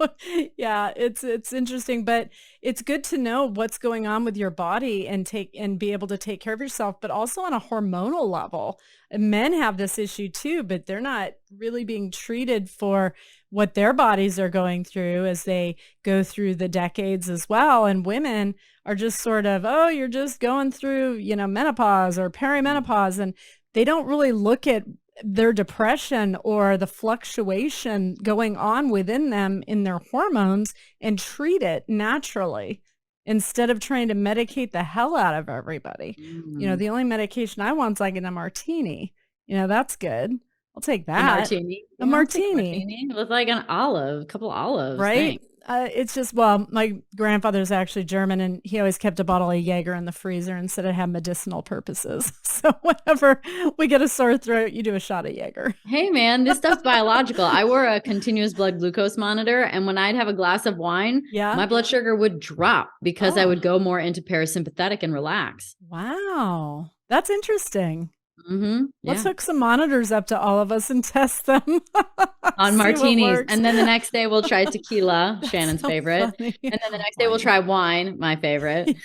yeah, it's interesting, but it's good to know what's going on with your body and be able to take care of yourself, but also on a hormonal level. And men have this issue too, but they're not really being treated for what their bodies are going through as they go through the decades as well. And women are just sort of, oh, you're just going through, you know, menopause or perimenopause, and they don't really look at their depression or the fluctuation going on within them in their hormones and treat it naturally instead of trying to medicate the hell out of everybody. You know, the only medication I want is like in a martini. You know, that's good. I'll take that. A martini with like a couple olives. Right? It's just, well, my grandfather's actually German, and he always kept a bottle of Jaeger in the freezer and said it had medicinal purposes. So whenever we get a sore throat, you do a shot of Jaeger. Hey man, this stuff's biological. I wore a continuous blood glucose monitor, and when I'd have a glass of wine, my blood sugar would drop because I would go more into parasympathetic and relax. Wow. That's interesting. Mm-hmm. Let's hook some monitors up to all of us and test them on martinis, and then the next day we'll try tequila, Shannon's favorite, and then the next day we'll try wine, my favorite.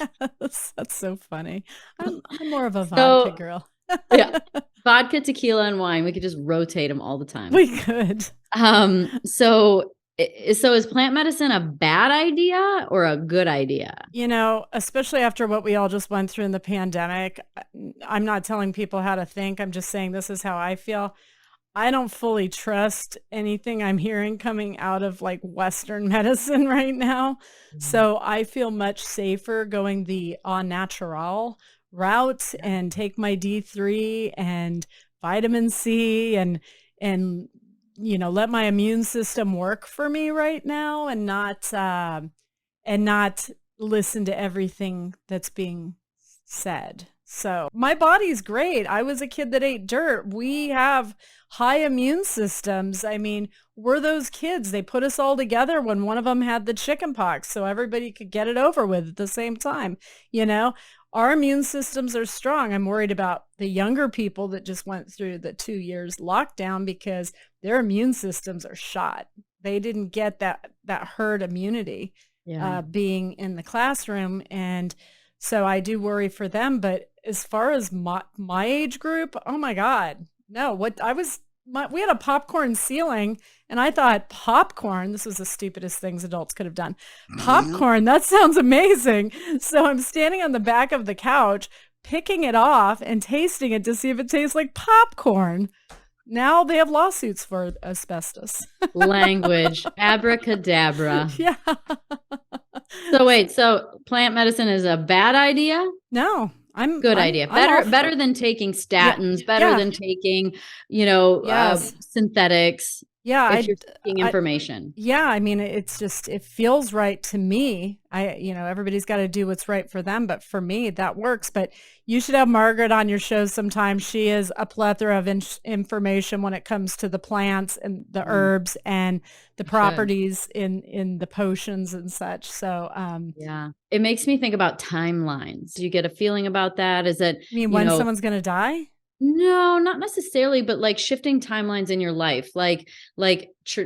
Yes, that's so funny. I'm more of a vodka girl. Yeah, vodka, tequila, and wine. We could just rotate them all the time. We could. So is plant medicine a bad idea or a good idea? You know, especially after what we all just went through in the pandemic, I'm not telling people how to think. I'm just saying this is how I feel. I don't fully trust anything I'm hearing coming out of like Western medicine right now. Mm-hmm. So I feel much safer going the au natural route and take my D3 and vitamin C and you know, let my immune system work for me right now, and not listen to everything that's being said. So my body's great. I was a kid that ate dirt. We have high immune systems. I mean, we're those kids. They put us all together when one of them had the chicken pox so everybody could get it over with at the same time. You know, our immune systems are strong. I'm worried about the younger people that just went through the 2 years lockdown because their immune systems are shot. They didn't get that herd immunity being in the classroom. And so I do worry for them. But as far as my age group, oh my God, no, we had a popcorn ceiling and I thought popcorn, this was the stupidest things adults could have done. Popcorn, that sounds amazing. So I'm standing on the back of the couch, picking it off and tasting it to see if it tastes like popcorn. Now they have lawsuits for asbestos. Language, abracadabra. Yeah. So wait, so plant medicine is a bad idea? No. Good idea. Better than taking statins, better than taking, synthetics. Yeah. If you're taking information. I mean, it's just, it feels right to me. Everybody's got to do what's right for them. But for me, that works. But you should have Margaret on your show sometime. She is a plethora of information when it comes to the plants and the herbs and the properties in the potions and such. So, yeah, it makes me think about timelines. Do you get a feeling about that? Is it, when someone's going to die? No, not necessarily, but like shifting timelines in your life, like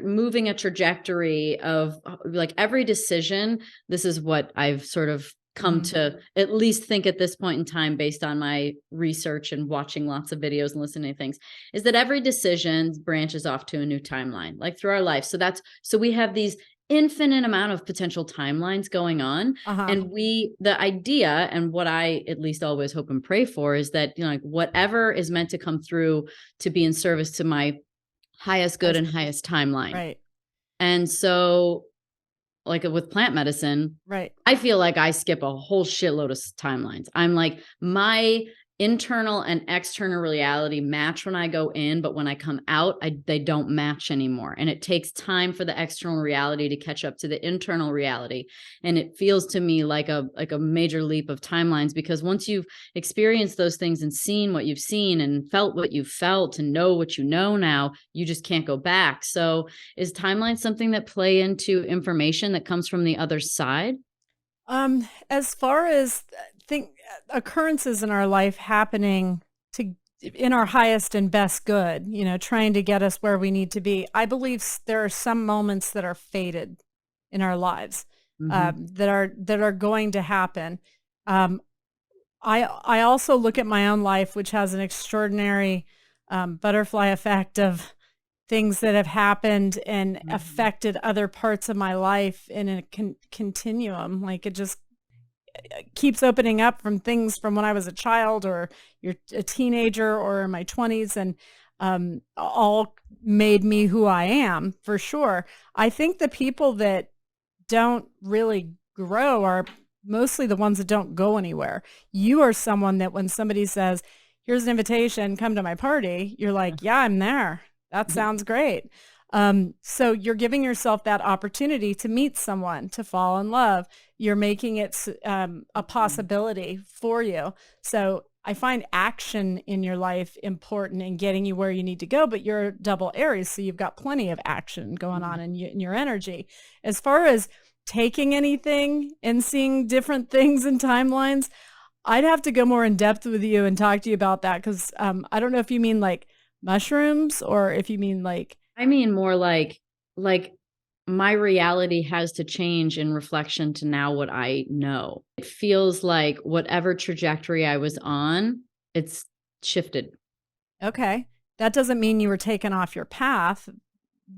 moving a trajectory of like every decision. This is what I've sort of come to at least think at this point in time, based on my research and watching lots of videos and listening to things, is that every decision branches off to a new timeline, like through our life. So we have these infinite amount of potential timelines going on. And the idea, and what I at least always hope and pray for, is that, like whatever is meant to come through to be in service to my highest good and highest timeline. Right. And so like with plant medicine, right, I feel like I skip a whole shitload of timelines. I'm like, my internal and external reality match when I go in, but when I come out, they don't match anymore. And it takes time for the external reality to catch up to the internal reality. And it feels to me like a major leap of timelines, because once you've experienced those things and seen what you've seen and felt what you've felt and know what you know now, you just can't go back. So is timeline something that play into information that comes from the other side? As far as occurrences in our life happening in our highest and best good, trying to get us where we need to be, I believe there are some moments that are fated in our lives, that are going to happen. I also look at my own life, which has an extraordinary butterfly effect of things that have happened and affected other parts of my life in a continuum. Like it just keeps opening up from things from when I was a child or you're a teenager or in my 20s, and all made me who I am, for sure. I think the people that don't really grow are mostly the ones that don't go anywhere. You are someone that when somebody says, here's an invitation, come to my party, you're like, yeah, I'm there. That sounds great. So you're giving yourself that opportunity to meet someone, to fall in love. You're making it a possibility for you. So I find action in your life important in getting you where you need to go, but you're double Aries, so you've got plenty of action going on in your energy. As far as taking anything and seeing different things in timelines, I'd have to go more in depth with you and talk to you about that, because I don't know if you mean like mushrooms or if you mean like... I mean more like my reality has to change in reflection to now what I know. It feels like whatever trajectory I was on, it's shifted. Okay. That doesn't mean you were taken off your path.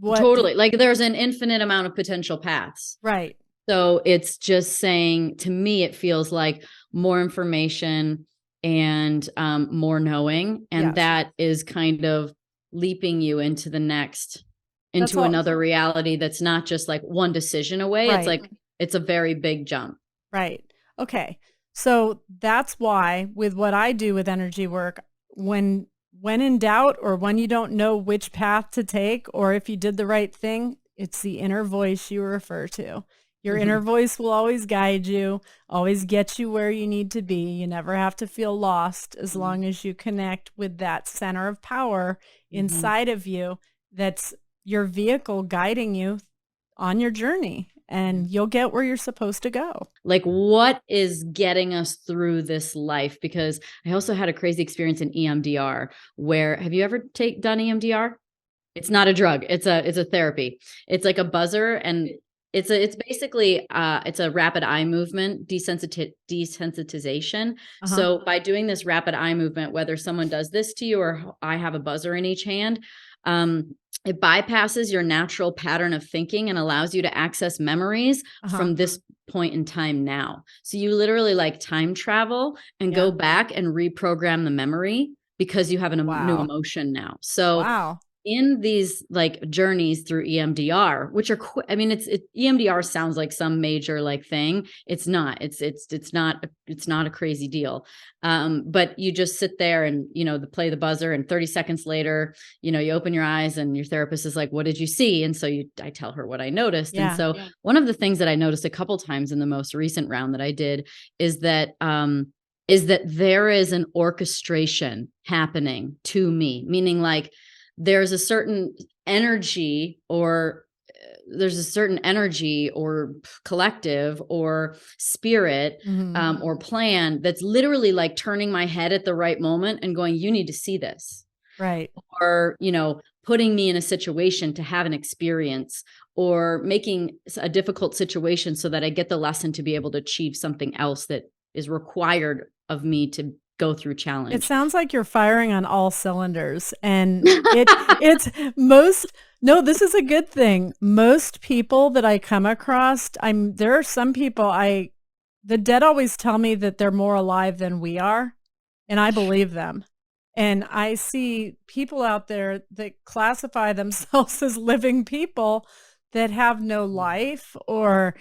Totally. Like there's an infinite amount of potential paths. Right. So it's just saying, to me, it feels like more information and more knowing. And that is kind of leaping you into the next, into another reality that's not just like one decision away. Right. It's like, it's a very big jump. Right. Okay. So that's why with what I do with energy work, when in doubt or when you don't know which path to take or if you did the right thing, it's the inner voice you refer to. Your inner voice will always guide you, always get you where you need to be. You never have to feel lost as long as you connect with that center of power inside of you. That's your vehicle guiding you on your journey. and you'll get where you're supposed to go. Like, what is getting us through this life? Because I also had a crazy experience in EMDR where, have you ever done EMDR? It's not a drug. It's a therapy. It's like a buzzer, and it's basically it's a rapid eye movement desensitization. So by doing this rapid eye movement, whether someone does this to you or I have a buzzer in each hand, it bypasses your natural pattern of thinking and allows you to access memories from this point in time now. So you literally like time travel and go back and reprogram the memory because you have a new emotion now. So in these like journeys through EMDR, which are, EMDR sounds like some major like thing. It's not, it's not a crazy deal. But you just sit there and, play the buzzer, and 30 seconds later, you open your eyes and your therapist is like, what did you see? And so I tell her what I noticed. And so one of the things that I noticed a couple times in the most recent round that I did is that there is an orchestration happening to me, meaning like, there's a certain energy or collective or spirit or plan that's literally like turning my head at the right moment and going, you need to see this. Right. Or, putting me in a situation to have an experience, or making a difficult situation so that I get the lesson to be able to achieve something else that is required of me to go through challenge. It sounds like you're firing on all cylinders, and no, this is a good thing. Most people that I come across, there are some people the dead always tell me that they're more alive than we are, and I believe them. And I see people out there that classify themselves as living people that have no life, or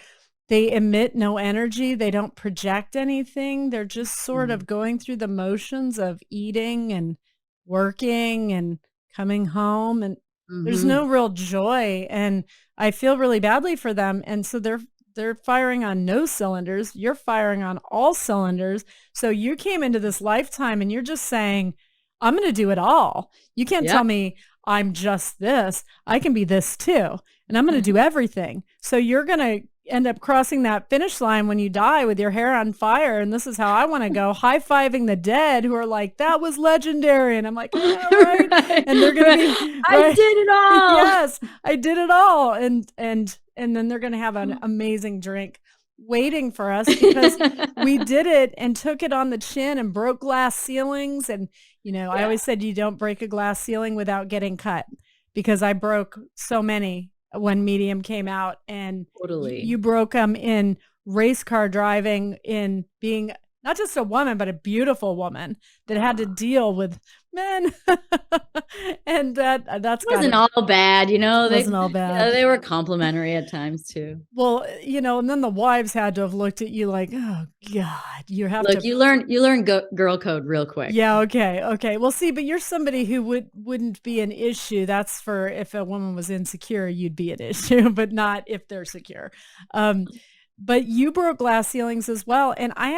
they emit no energy. They don't project anything. They're just sort of going through the motions of eating and working and coming home. And there's no real joy. And I feel really badly for them. And so they're firing on no cylinders. You're firing on all cylinders. So you came into this lifetime and you're just saying, I'm going to do it all. You can't tell me I'm just this. I can be this too. And I'm going to do everything. So you're going to end up crossing that finish line when you die with your hair on fire. And this is how I want to go, high-fiving the dead who are like, that was legendary. And I'm like, yeah, right. And they're going to be, I did it all. Yes, I did it all. And then they're going to have an amazing drink waiting for us because we did it and took it on the chin and broke glass ceilings. And, I always said you don't break a glass ceiling without getting cut, because I broke so many when Medium came out, and you broke them in race car driving, in being not just a woman, but a beautiful woman that had to deal with men. And that's wasn't all bad, wasn't all bad. They were complimentary at times too. Well, and then the wives had to have looked at you like, oh God, you have to. You learn girl code real quick. Yeah. Okay. Well, see, but you're somebody who wouldn't be an issue. That's for if a woman was insecure, you'd be an issue, but not if they're secure. But you broke glass ceilings as well. And I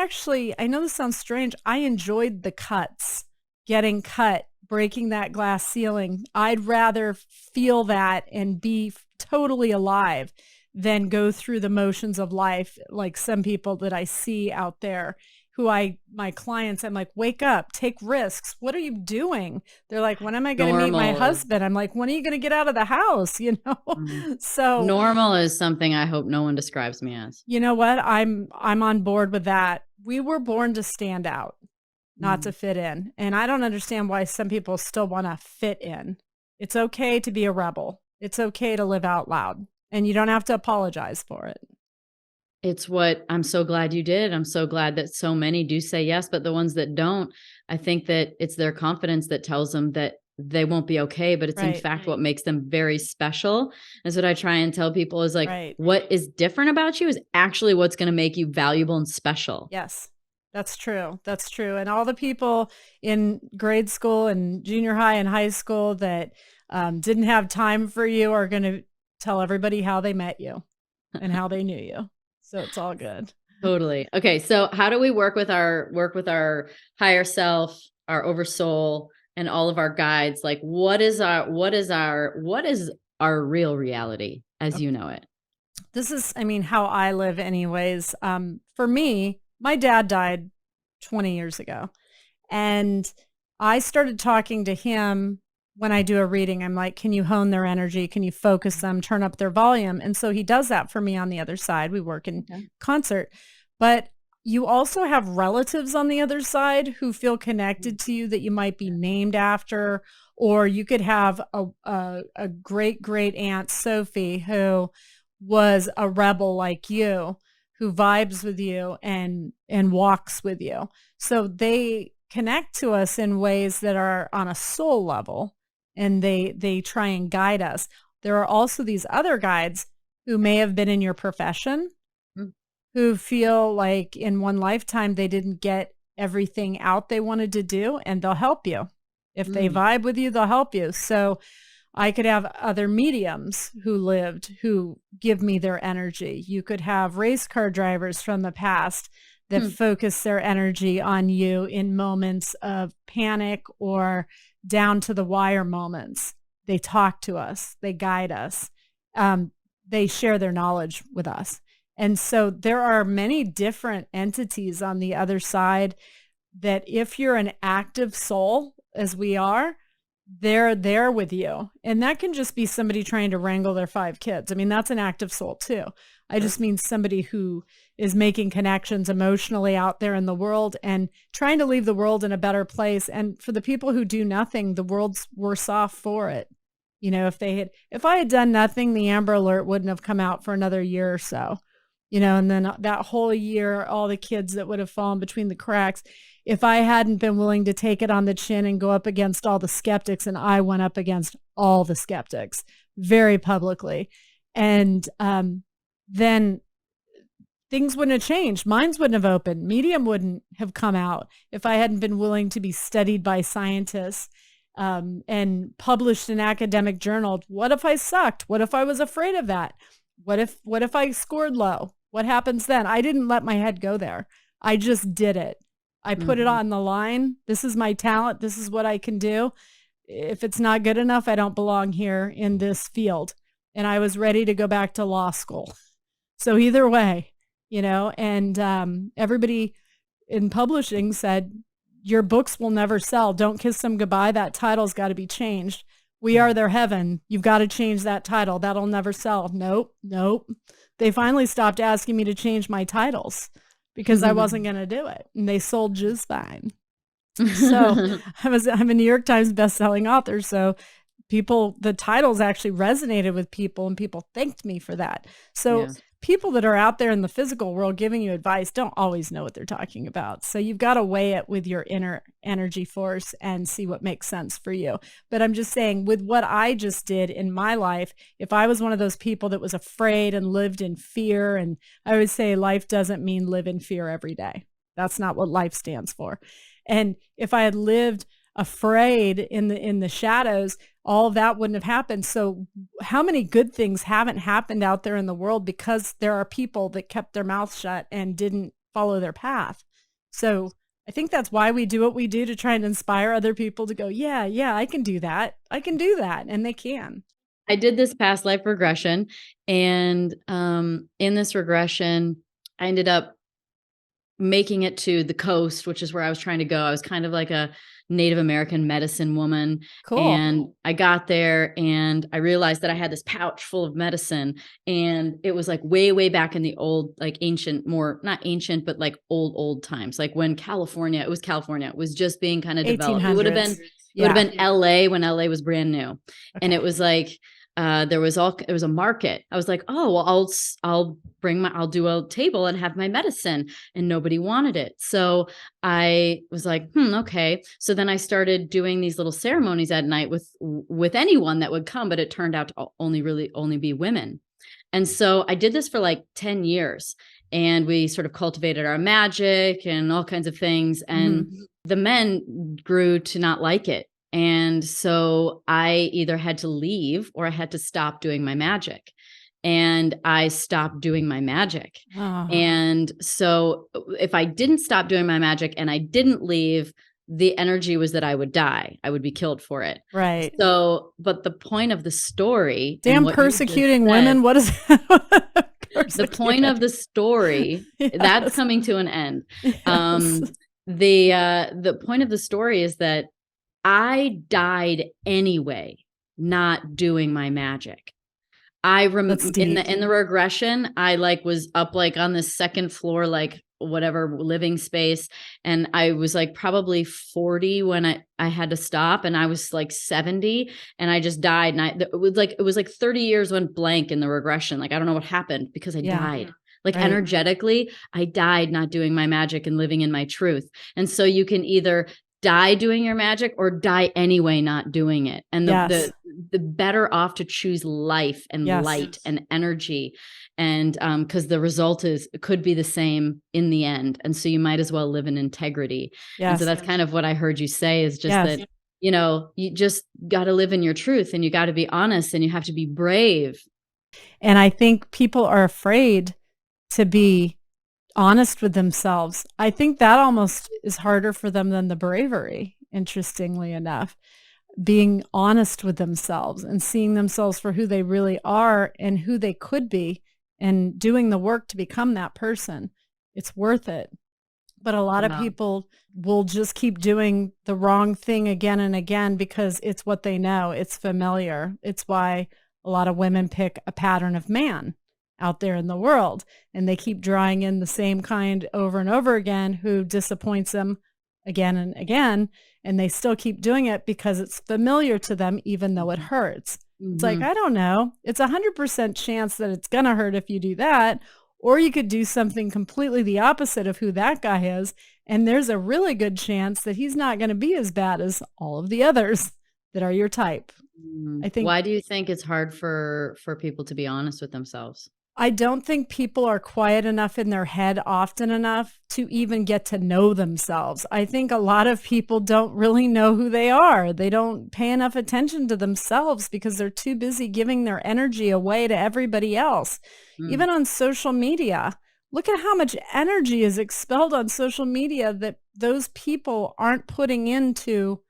know this sounds strange. I enjoyed the cuts, getting cut, breaking that glass ceiling. I'd rather feel that and be totally alive than go through the motions of life like some people that I see out there who my clients, I'm like, wake up, take risks. What are you doing? They're like, when am I going to meet my husband? I'm like, when are you going to get out of the house? So normal is something I hope no one describes me as. You know what? I'm on board with that. We were born to stand out, not to fit in. And I don't understand why some people still want to fit in. It's okay to be a rebel. It's okay to live out loud, and you don't have to apologize for it. It's what I'm so glad you did. I'm so glad that so many do say yes, but the ones that don't, I think that it's their confidence that tells them that they won't be okay, but it's in fact what makes them very special. That's what I try and tell people is like, what is different about you is actually what's going to make you valuable and special. Yes, that's true. That's true. And all the people in grade school and junior high and high school that didn't have time for you are going to tell everybody how they met you and how they knew you. So it's all good. Totally. Okay. So how do we work with our higher self, our oversoul, and all of our guides? Like, what is our real reality as you know it? this is, I mean, how I live anyways. For me, my dad died 20 years ago. And I started talking to him when I do a reading. I'm like, can you hone their energy? Can you focus them, turn up their volume? And so he does that for me on the other side. We work in concert. But you also have relatives on the other side who feel connected to you that you might be named after, or you could have a great, great aunt Sophie who was a rebel like you, who vibes with you and walks with you. So they connect to us in ways that are on a soul level, and they try and guide us. There are also these other guides who may have been in your profession, who feel like in one lifetime they didn't get everything out they wanted to do, and they'll help you. If they vibe with you, they'll help you. So I could have other mediums who lived who give me their energy. You could have race car drivers from the past that focus their energy on you in moments of panic or down to the wire moments. They talk to us, they guide us, they share their knowledge with us. And so there are many different entities on the other side that if you're an active soul, as we are, they're there with you. And that can just be somebody trying to wrangle their 5 kids. I mean, that's an active soul too. I just mean somebody who is making connections emotionally out there in the world and trying to leave the world in a better place. And for the people who do nothing, the world's worse off for it. You know, if I had done nothing, the Amber Alert wouldn't have come out for another year or so, you know, and then that whole year, all the kids that would have fallen between the cracks. If I hadn't been willing to take it on the chin and go up against all the skeptics, and I went up against all the skeptics very publicly, and then things wouldn't have changed. Minds wouldn't have opened. Medium wouldn't have come out if I hadn't been willing to be studied by scientists and published in academic journals. What if I sucked? What if I was afraid of that? What if I scored low? What happens then? I didn't let my head go there. I just did it. I put it on the line. This is my talent. This is what I can do. If it's not good enough, I don't belong here in this field. And I was ready to go back to law school. So either way, you know, and everybody in publishing said, your books will never sell. Don't kiss them goodbye. That title's got to be changed. We are their heaven. You've got to change that title. That'll never sell. Nope. They finally stopped asking me to change my titles because I wasn't going to do it. And they sold just fine. So I'm a New York Times bestselling author. So the titles actually resonated with people, and people thanked me for that. So people that are out there in the physical world giving you advice don't always know what they're talking about. So you've got to weigh it with your inner energy force and see what makes sense for you. But I'm just saying, with what I just did in my life, if I was one of those people that was afraid and lived in fear, and I would say life doesn't mean live in fear every day. That's not what life stands for. And if I had lived afraid in the shadows, all of that wouldn't have happened. So how many good things haven't happened out there in the world because there are people that kept their mouth shut and didn't follow their path? So I think that's why we do what we do, to try and inspire other people to go, yeah, I can do that. I can do that. And they can. I did this past life regression, and in this regression, I ended up making it to the coast, which is where I was trying to go. I was kind of like a Native American medicine woman. Cool. And I got there and I realized that I had this pouch full of medicine, and it was like way, way back in the old, like ancient, more not ancient, but like old times. Like when California, it was just being kind of developed. It would have been LA when LA was brand new. Okay. And it was like, it was a market. I was like, oh, well, I'll do a table and have my medicine, and nobody wanted it. So I was like, okay. So then I started doing these little ceremonies at night with anyone that would come, but it turned out to only be women. And so I did this for like 10 years, and we sort of cultivated our magic and all kinds of things. And the men grew to not like it. And so I either had to leave or I had to stop doing my magic. And I stopped doing my magic. And so if I didn't stop doing my magic and I didn't leave, the energy was that I would die. I would be killed for it. Right. So, but the point of the story. Damn persecuting women. What is the point of the story, that's coming to an end. Yes. The point of the story is that I died anyway, not doing my magic. That's deep. In the regression, I like was up like on the second floor, like whatever living space. And I was like probably 40 when I had to stop, and I was like 70 and I just died. And it was like 30 years went blank in the regression. Like, I don't know what happened because I died. Like Right. Energetically, I died not doing my magic and living in my truth. And so you can either die doing your magic or die anyway not doing it. And Yes. the better off to choose life and Yes. light and energy. And because the result could be the same in the end. And so you might as well live in integrity. Yes. And so that's kind of what I heard you say, is just Yes. that, you know, you just got to live in your truth, and you got to be honest, and you have to be brave. And I think people are afraid to be honest with themselves. I think that almost is harder for them than the bravery, interestingly enough. Being honest with themselves and seeing themselves for who they really are and who they could be, and doing the work to become that person. It's worth it. But a lot of people will just keep doing the wrong thing again and again because it's what they know. It's familiar. It's why a lot of women pick a pattern of man out there in the world, and they keep drawing in the same kind over and over again, who disappoints them again and again, and they still keep doing it because it's familiar to them, even though it hurts. It's like, I don't know, it's 100% chance that it's gonna hurt if you do that, or you could do something completely the opposite of who that guy is, and there's a really good chance that he's not going to be as bad as all of the others that are your type. I think. Why do you think it's hard for people to be honest with themselves? I don't think people are quiet enough in their head often enough to even get to know themselves. I think a lot of people don't really know who they are. They don't pay enough attention to themselves because they're too busy giving their energy away to everybody else. Even on social media, look at how much energy is expelled on social media that those people aren't putting into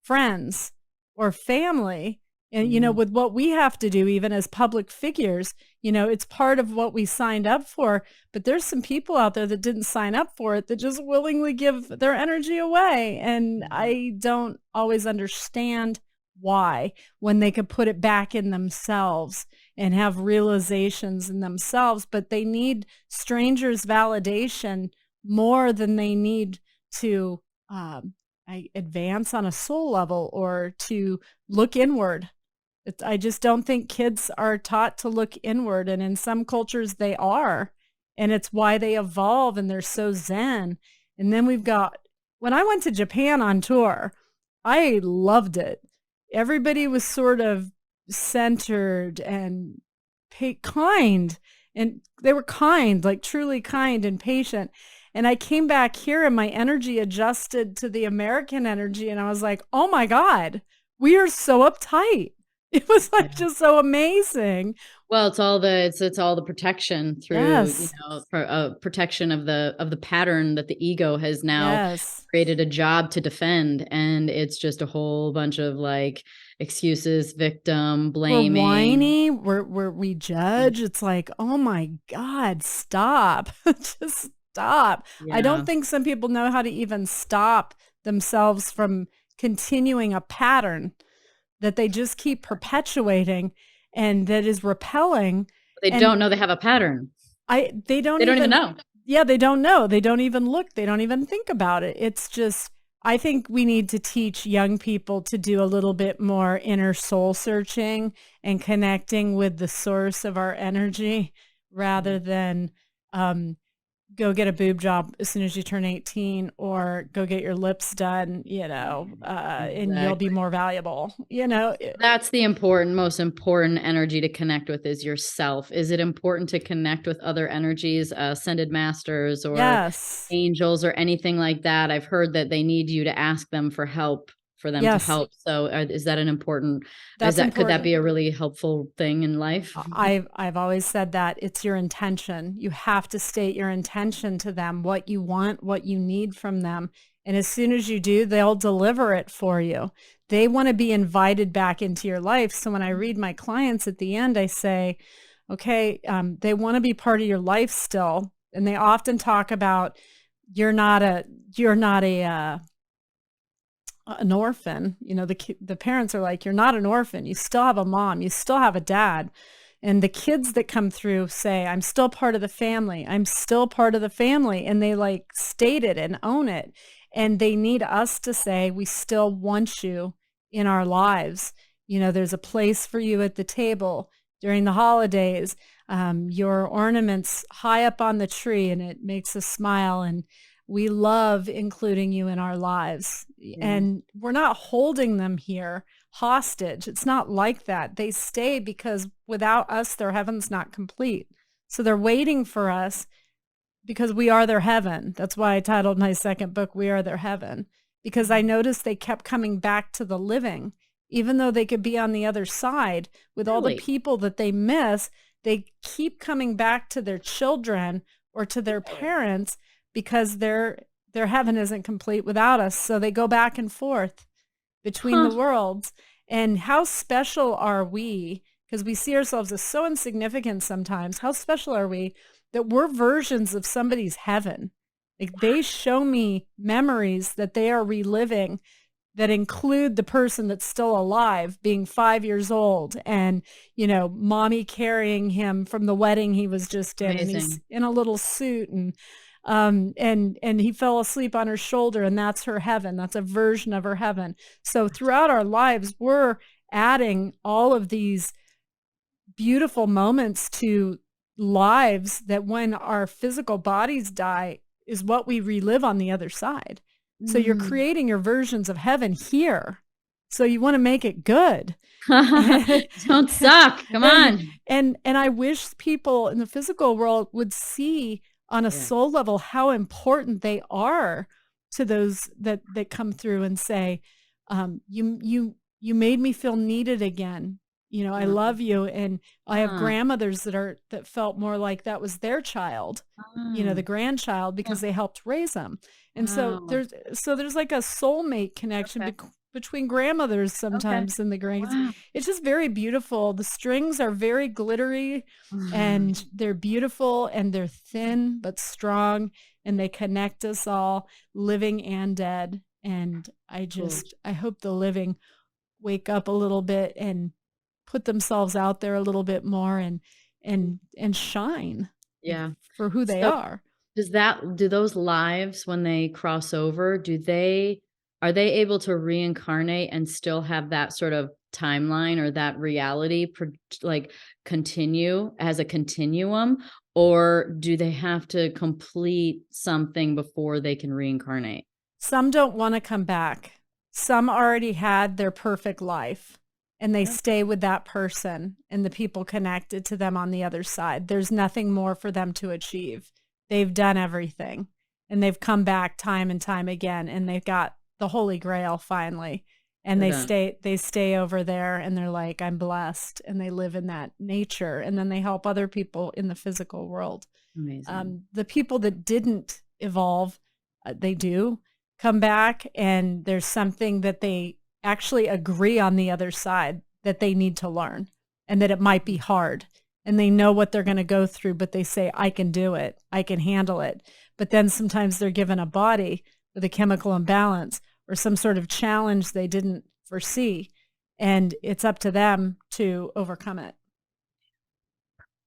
friends or family. And, you know, with what we have to do, even as public figures, you know, it's part of what we signed up for. But there's some people out there that didn't sign up for it that just willingly give their energy away. And I don't always understand why, when they could put it back in themselves and have realizations in themselves. But they need strangers' validation more than they need to advance on a soul level or to look inward. I just don't think kids are taught to look inward, and in some cultures they are, and it's why they evolve and they're so zen. And then we've got, when I went to Japan on tour, I loved it. Everybody was sort of centered and kind, and they were kind, like truly kind and patient. And I came back here and my energy adjusted to the American energy, and I was like, oh my God, we are so uptight. It was like just so amazing. Well, it's all the protection through, you know, protection of the pattern that the ego has now created a job to defend, and it's just a whole bunch of like excuses, victim blaming, we're whiny, we judge. It's like, oh my God, stop, just stop. I don't think some people know how to even stop themselves from continuing a pattern that they just keep perpetuating and that is repelling. They don't know they have a pattern. They don't even know. Yeah, they don't know. They don't even look. They don't even think about it. It's just, I think we need to teach young people to do a little bit more inner soul searching and connecting with the source of our energy rather than go get a boob job as soon as you turn 18 or go get your lips done, you know, and you'll be more valuable, you know. That's the most important energy to connect with is yourself. Is it important to connect with other energies, ascended masters or angels or anything like that? I've heard that they need you to ask them for help for them to help. So is that an important, could that be a really helpful thing in life? I've always said that it's your intention. You have to state your intention to them, what you want, what you need from them. And as soon as you do, they'll deliver it for you. They want to be invited back into your life. So when I read my clients at the end, I say, Okay. They want to be part of your life still. And they often talk about you're not an orphan. You know, the parents are like, you're not an orphan. You still have a mom. You still have a dad. And the kids that come through say, I'm still part of the family. I'm still part of the family. And they like state it and own it. And they need us to say, we still want you in our lives. You know, there's a place for you at the table during the holidays. Your ornaments high up on the tree, and it makes us smile. And we love including you in our lives. And we're not holding them here hostage. It's not like that. They stay because without us, their heaven's not complete. So they're waiting for us because we are their heaven. That's why I titled my second book, We Are Their Heaven, because I noticed they kept coming back to the living, even though they could be on the other side with all the people that they miss. They keep coming back to their children or to their parents because their heaven isn't complete without us. So they go back and forth between the worlds. And how special are we? Because we see ourselves as so insignificant sometimes. How special are we that we're versions of somebody's heaven? Like they show me memories that they are reliving that include the person that's still alive being 5 years old and, you know, mommy carrying him from the wedding he was just in. Amazing. And he's in a little suit and he fell asleep on her shoulder, and that's her heaven. That's a version of her heaven. So throughout our lives, we're adding all of these beautiful moments to lives that when our physical bodies die is what we relive on the other side. So you're creating your versions of heaven here. So you want to make it good. Don't suck. Come on. And I wish people in the physical world would see on a soul level how important they are to those that come through and say, you made me feel needed again. You know, I love you. And I have grandmothers that felt more like that was their child, you know, the grandchild, because they helped raise them. And so there's like a soulmate connection between grandmothers sometimes and the grands. It's just very beautiful. The strings are very glittery and they're beautiful and they're thin but strong, and they connect us all, living and dead. And I hope the living wake up a little bit and put themselves out there a little bit more and shine for who they are. Do those lives, when they cross over, are they able to reincarnate and still have that sort of timeline or that reality like continue as a continuum, or do they have to complete something before they can reincarnate? Some don't want to come back. Some already had their perfect life and they stay with that person and the people connected to them on the other side. There's nothing more for them to achieve. They've done everything and they've come back time and time again, and they've got the Holy Grail finally. And they stay over there and they're like, I'm blessed. And they live in that nature. And then they help other people in the physical world. Amazing. The people that didn't evolve, they do come back, and there's something that they actually agree on the other side that they need to learn, and that it might be hard. And they know what they're going to go through, but they say, I can do it. I can handle it. But then sometimes they're given a body with a chemical imbalance or some sort of challenge they didn't foresee. And it's up to them to overcome it.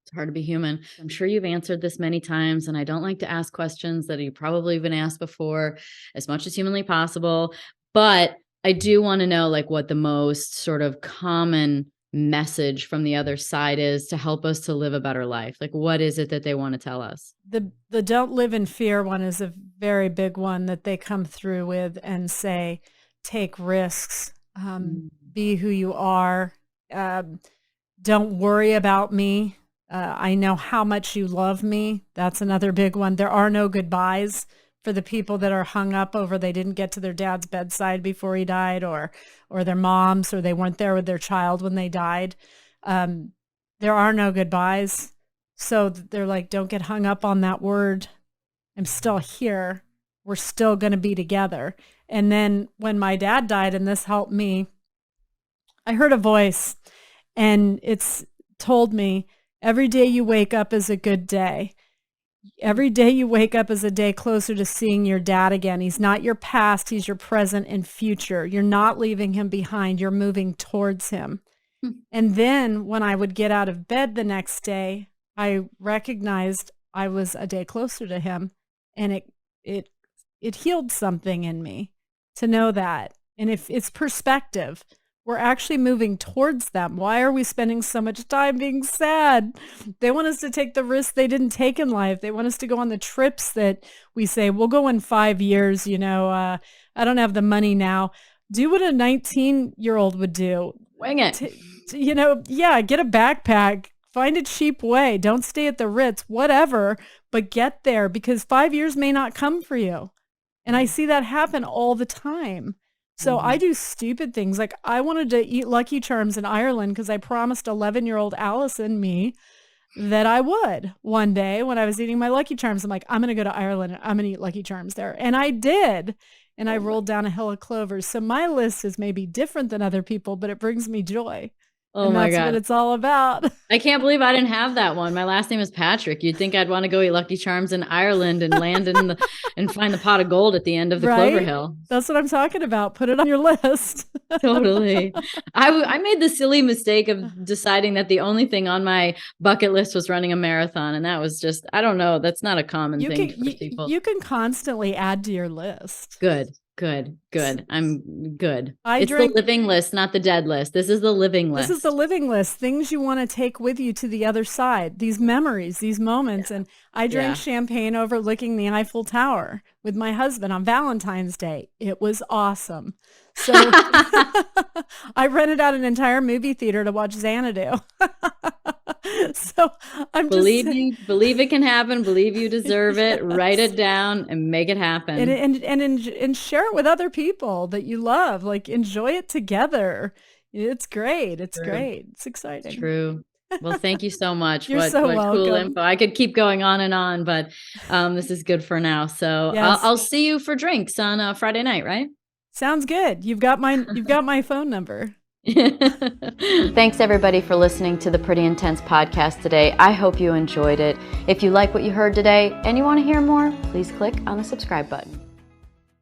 It's hard to be human. I'm sure you've answered this many times, and I don't like to ask questions that you've probably been asked before as much as humanly possible. But I do want to know, like, what the most sort of common message from the other side is to help us to live a better life. Like, what is it that they want to tell us? The don't live in fear one is a very big one that they come through with and say, take risks, be who you are. Don't worry about me. I know how much you love me. That's another big one. There are no goodbyes for the people that are hung up over they didn't get to their dad's bedside before he died, or their moms, or they weren't there with their child when they died. There are no goodbyes. So they're like, don't get hung up on that word. I'm still here. We're still going to be together. And then when my dad died, and this helped me, I heard a voice, and it's told me, Every day you wake up is a good day. Every day you wake up is a day closer to seeing your dad again. He's not your past. He's your present and future. You're not leaving him behind. You're moving towards him. And then when I would get out of bed the next day, I recognized I was a day closer to him, and it healed something in me to know that. And if it's perspective, we're actually moving towards them. Why are we spending so much time being sad? They want us to take the risks they didn't take in life. They want us to go on the trips that we say, we'll go in 5 years. I don't have the money now. Do what a 19-year-old would do. Wing it. Get a backpack. Find a cheap way. Don't stay at the Ritz, whatever, but get there, because 5 years may not come for you. And I see that happen all the time. So I do stupid things. Like I wanted to eat Lucky Charms in Ireland because I promised 11-year-old Allison, me, that I would one day when I was eating my Lucky Charms. I'm like, I'm going to go to Ireland and I'm going to eat Lucky Charms there. And I did. And I rolled down a hill of clovers. So my list is maybe different than other people, but it brings me joy. Oh my God. That's what it's all about. I can't believe I didn't have that one. My last name is Patrick. You'd think I'd want to go eat Lucky Charms in Ireland and land and find the pot of gold at the end of the Clover Hill. That's what I'm talking about. Put it on your list. Totally. I made the silly mistake of deciding that the only thing on my bucket list was running a marathon. And that was just, I don't know. That's not a common thing for people. You can constantly add to your list. Good. I'm good. It's the living list, not the dead list. This is the living list. This is the living list. Things you want to take with you to the other side. These memories, these moments. Yeah. And I drank champagne overlooking the Eiffel Tower with my husband on Valentine's Day. It was awesome. So I rented out an entire movie theater to watch Xanadu. So I'm believe it can happen. Believe you deserve it. Write it down and make it happen. And share it with other people that you love. Like enjoy it together. It's great. It's great. It's exciting. True. Well, thank you so much. You're so welcome. Cool info. I could keep going on and on, but this is good for now. So yes. I'll see you for drinks on Friday night, right? Sounds good. You've got my phone number. Thanks everybody for listening to the Pretty Intense podcast today. I hope you enjoyed it. If you like what you heard today and you want to hear more, please click on the subscribe button.